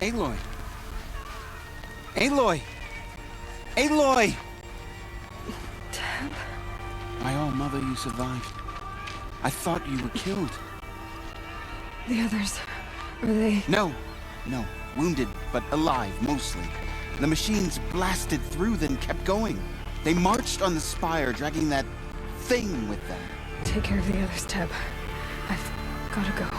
Aloy! Aloy! Aloy! Teb? My own mother, you survived. I thought you were killed. The others, are they... No. Wounded, but alive, mostly. The machines blasted through, then kept going. They marched on the spire, dragging that thing with them. Take care of the others, Teb. I've gotta go.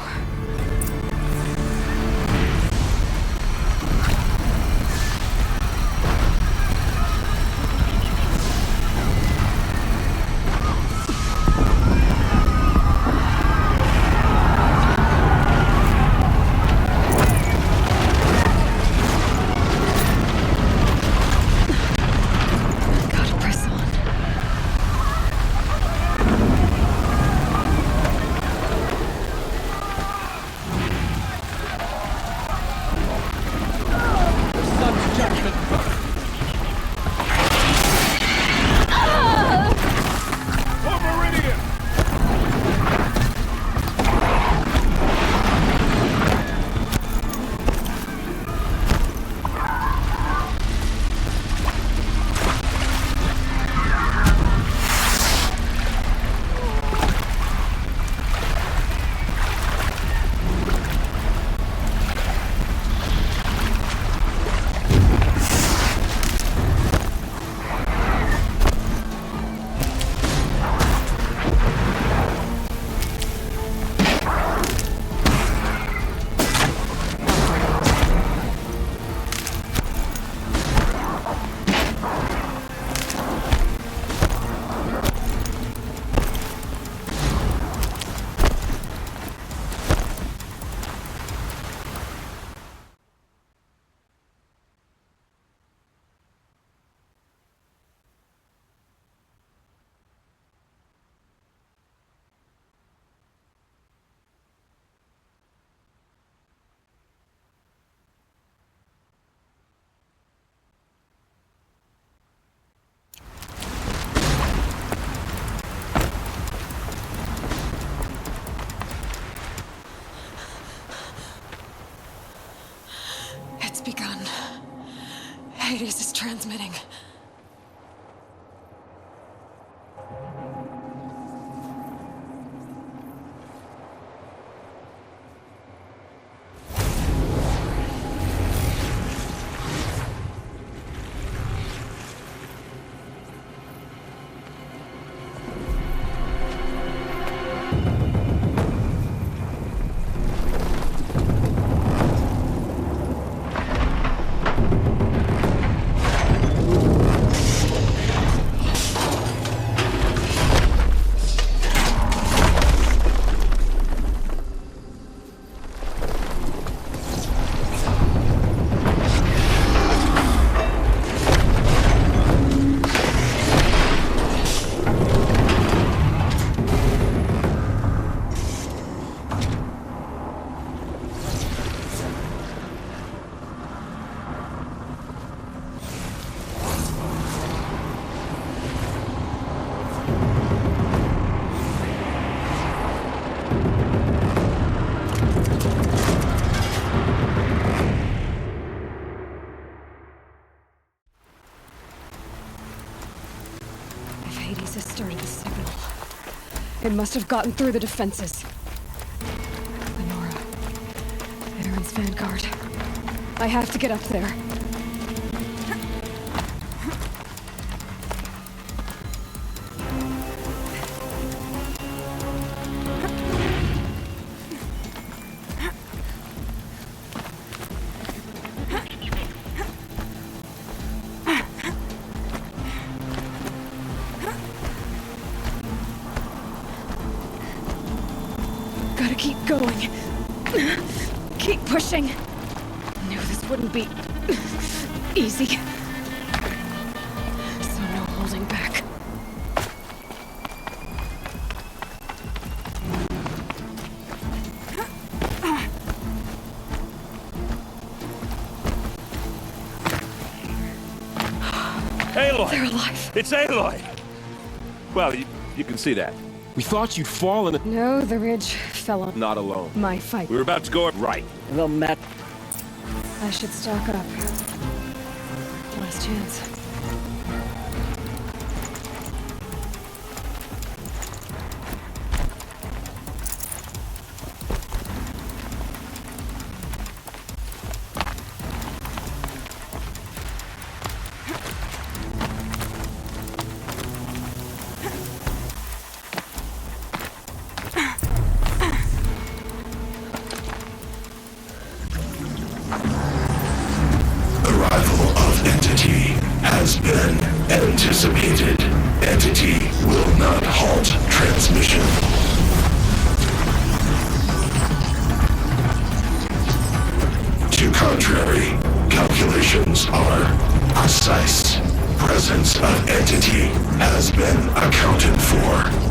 It's begun. Hades is transmitting. Hades has started a signal. It must have gotten through the defenses. Lenora. Aaron's vanguard. I have to get up there. Gotta keep going. Keep pushing. Knew this wouldn't be easy. So no holding back. Aloy! They're alive. It's Aloy! Well, you can see that. We thought you'd fallen. No, the ridge fell on Not alone. my fight. We were about to go right. Well, Matt. I should stock up. Last chance. Has been anticipated. Entity will not halt transmission. To contrary, calculations are precise. Presence of entity has been accounted for.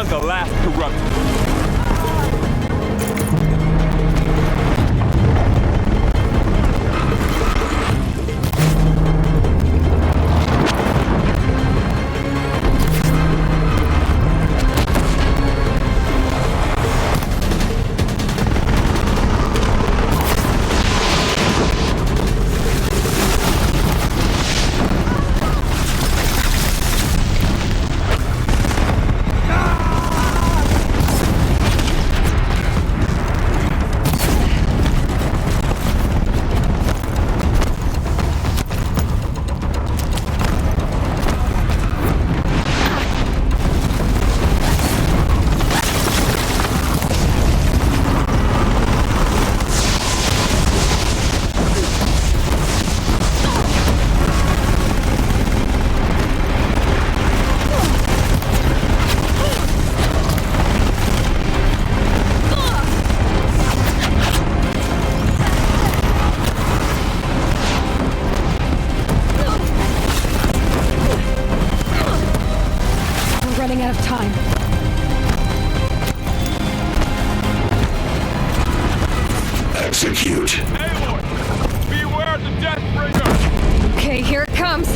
the last corrupt. Running out of time. Execute. Aloy! Beware the Deathbringer! Okay, here it comes.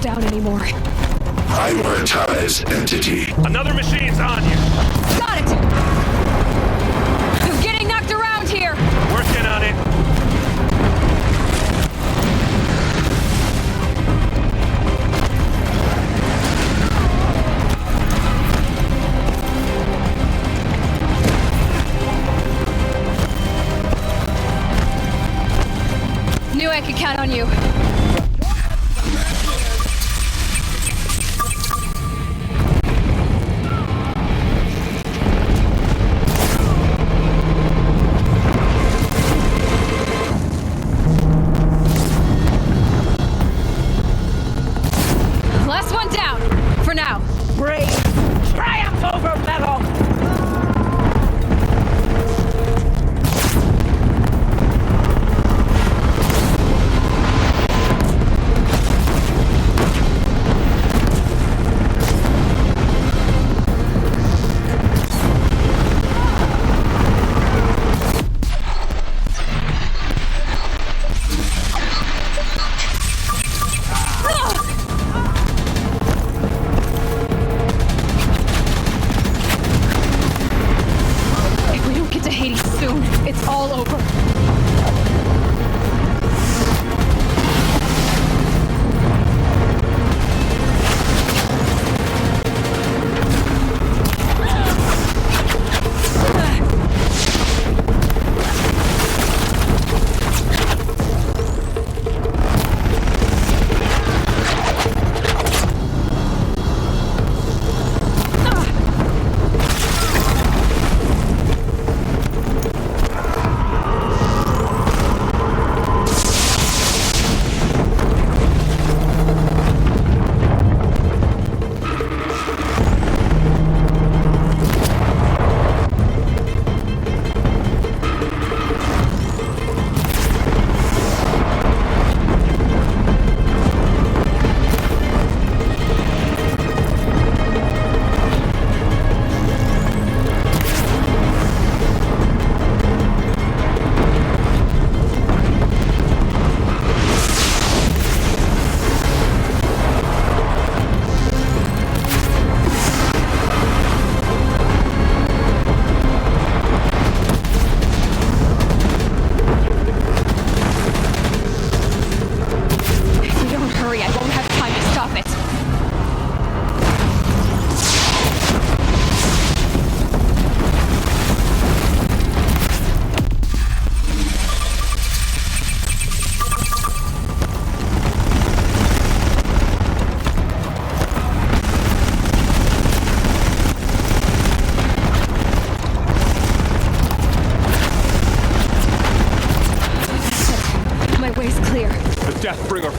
Anymore. Prioritize entity. Another machine's on you. Got it! I'm getting knocked around here! Working on it. Knew I could count on you.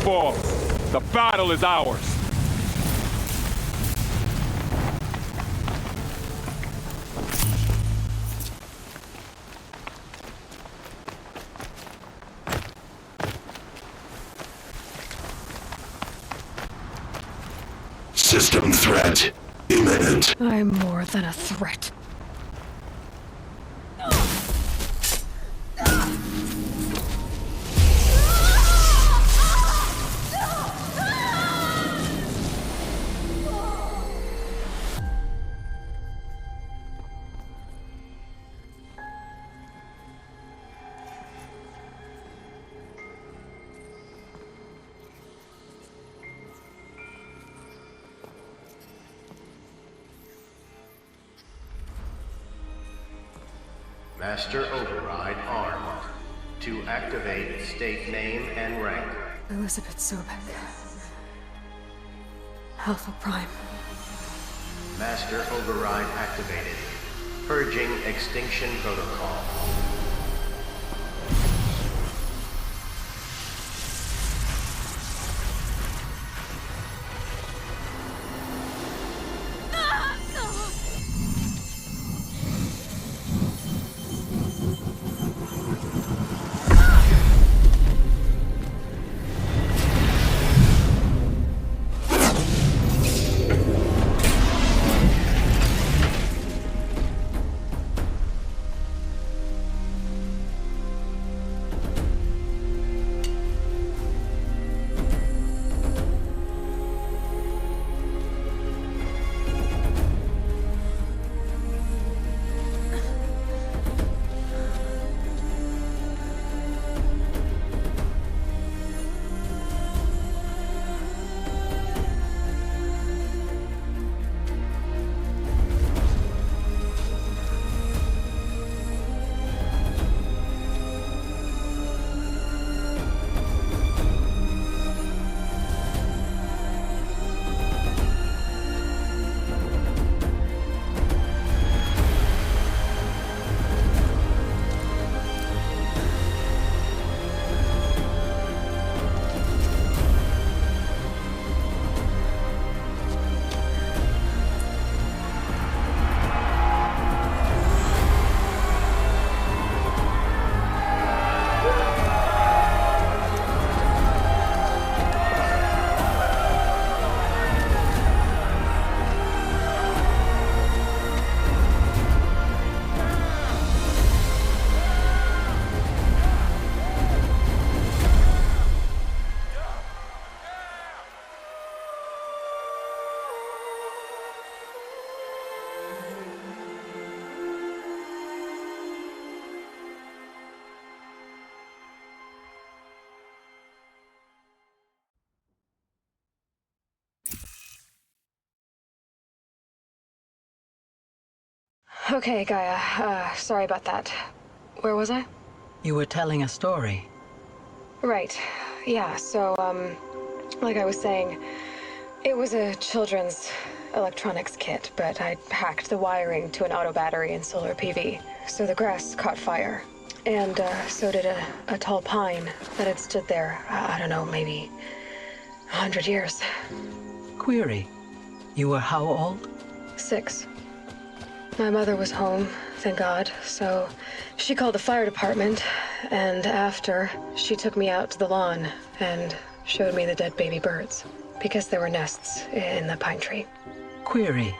fall. The battle is ours. System threat imminent. I'm more than a threat. Master Override armed. To activate, state name and rank. Elizabeth Sobek. Alpha Prime. Master Override activated. Purging Extinction Protocol. Okay, Gaia. Sorry about that. Where was I? You were telling a story. Right. Yeah, so, like I was saying, it was a children's electronics kit, but I hacked the wiring to an auto battery and solar PV. So the grass caught fire. And, so did a tall pine that had stood there, I don't know, maybe 100 years. Query. You were how old? 6. My mother was home, thank God, so she called the fire department, and after, she took me out to the lawn and showed me the dead baby birds, because there were nests in the pine tree. Query.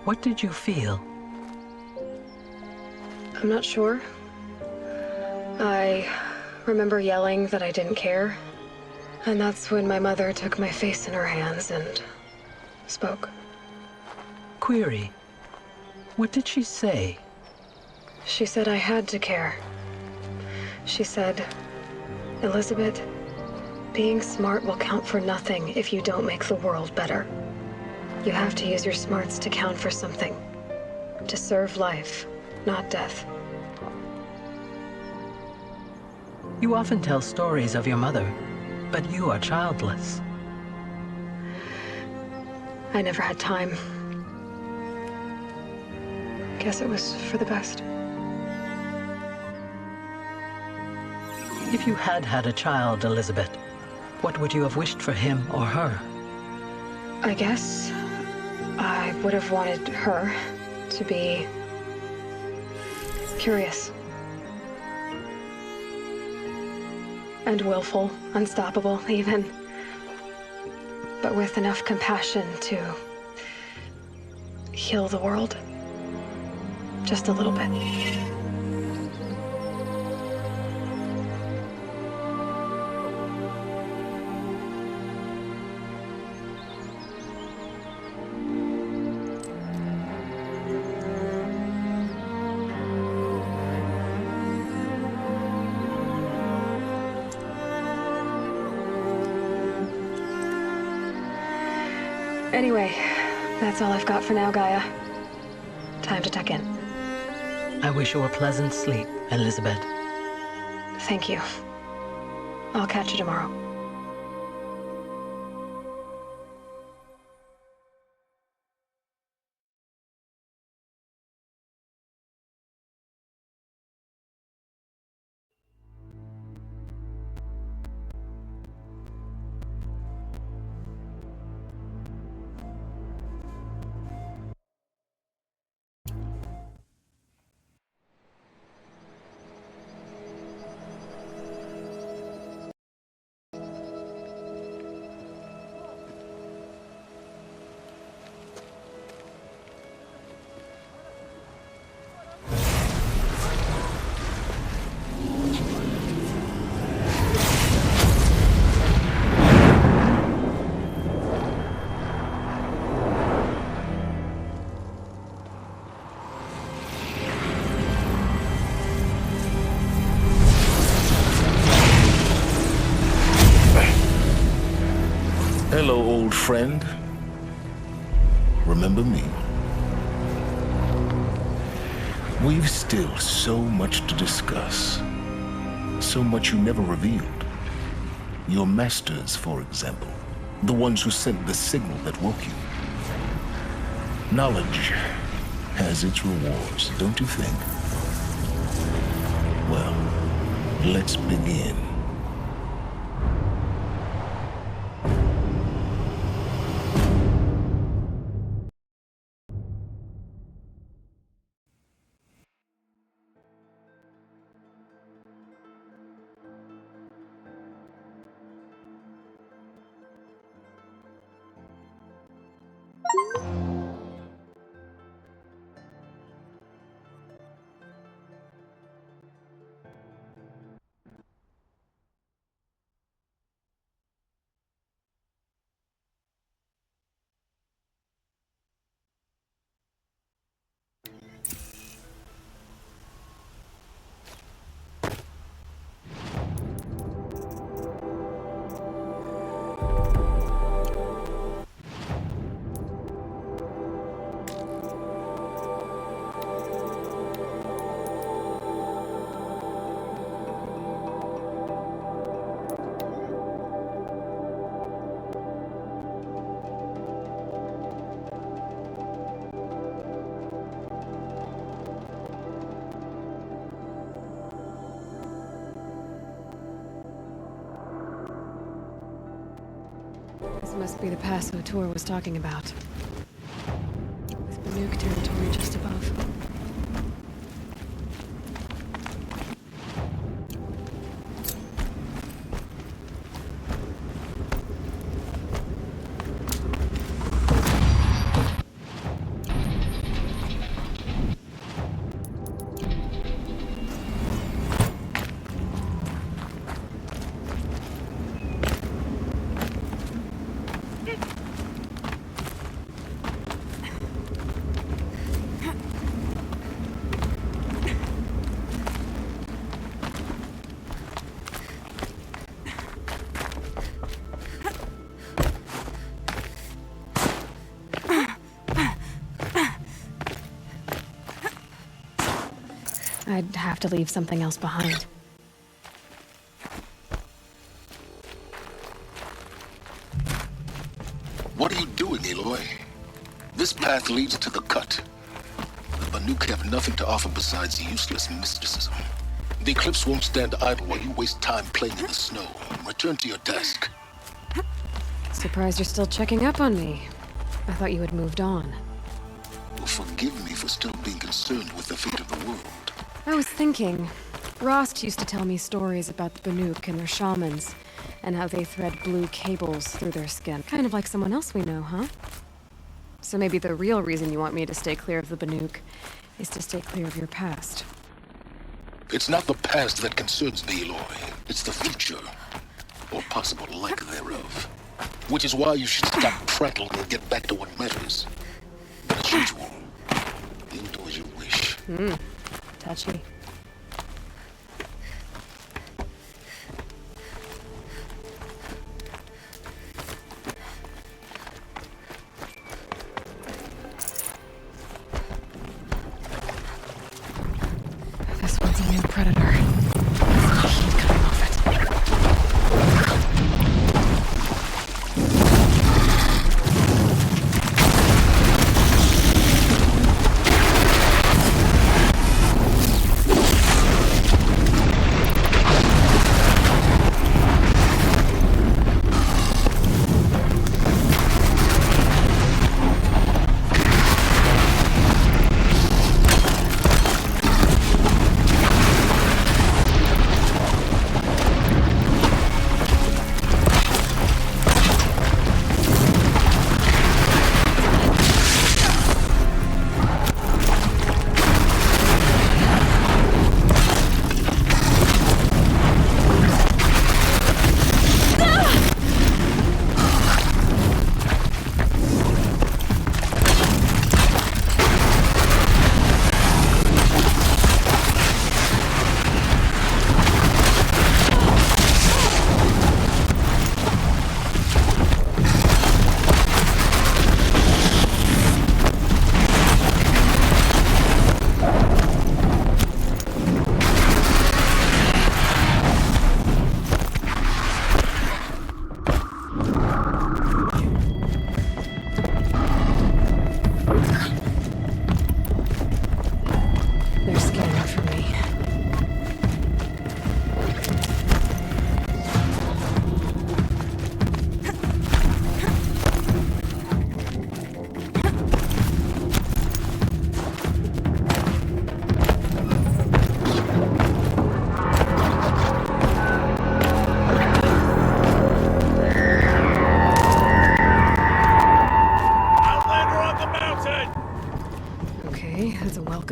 What did you feel? I'm not sure. I remember yelling that I didn't care, and that's when my mother took my face in her hands and spoke. Query. What did she say? She said I had to care. She said, Elizabeth, being smart will count for nothing if you don't make the world better. You have to use your smarts to count for something. To serve life, not death. You often tell stories of your mother, but you are childless. I never had time. Guess it was for the best. If you had had a child, Elizabeth, What would you have wished for him or her? I guess I would have wanted her to be curious. And willful, unstoppable, even. But with enough compassion to heal the world. Just a little bit. Anyway, that's all I've got for now, Gaia. Time to tuck in. I wish you a pleasant sleep, Elizabeth. Thank you. I'll catch you tomorrow. Hello, old friend. Remember me? We've still so much to discuss. So much you never revealed. Your masters, for example. The ones who sent the signal that woke you. Knowledge has its rewards, don't you think? Well, let's begin. This must be the pass O'Toole was talking about. With Banuk territory just above. I'd have to leave something else behind. What are you doing, Aloy? This path leads to the cut. The Banuk have nothing to offer besides useless mysticism. The Eclipse won't stand idle while you waste time playing in the snow. Return to your task. Surprised you're still checking up on me. I thought you had moved on. Well, forgive me for still being concerned with the fate of the world. I was thinking, Rost used to tell me stories about the Banuk and their shamans, and how they thread blue cables through their skin. Kind of like someone else we know, huh? So maybe the real reason you want me to stay clear of the Banuk is to stay clear of your past. It's not the past that concerns me, Aloy. It's the future, or possible lack thereof. Which is why you should stop prattling and get back to what matters. But as usual, you'll do as you wish. Touchy. This one's a new predator. Heat coming off it.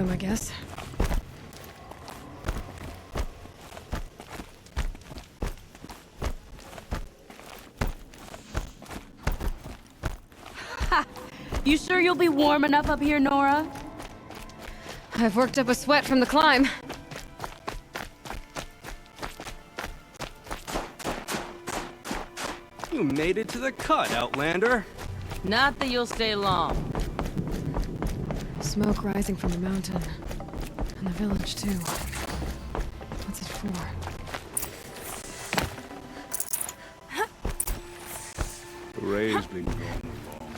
I guess. Ha! You sure you'll be warm enough up here, Nora? I've worked up a sweat from the climb. You made it to the cut, Outlander. Not that you'll stay long. Smoke rising from the mountain. And the village, too. What's it for? The ray's been gone a long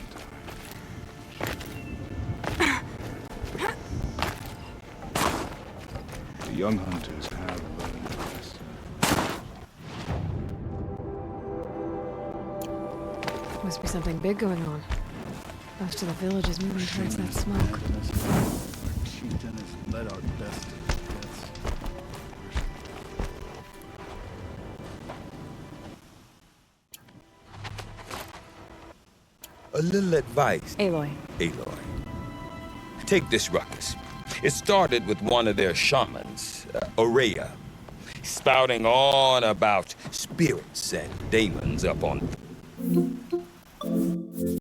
time. The young hunters have learned the lesson. Must be something big going on. Most of the village is moving towards that smoke. Chieftain has led our best to deaths. A little advice. Aloy. Aloy. Take this ruckus. It started with one of their shamans, Aurea, spouting on about spirits and demons up on...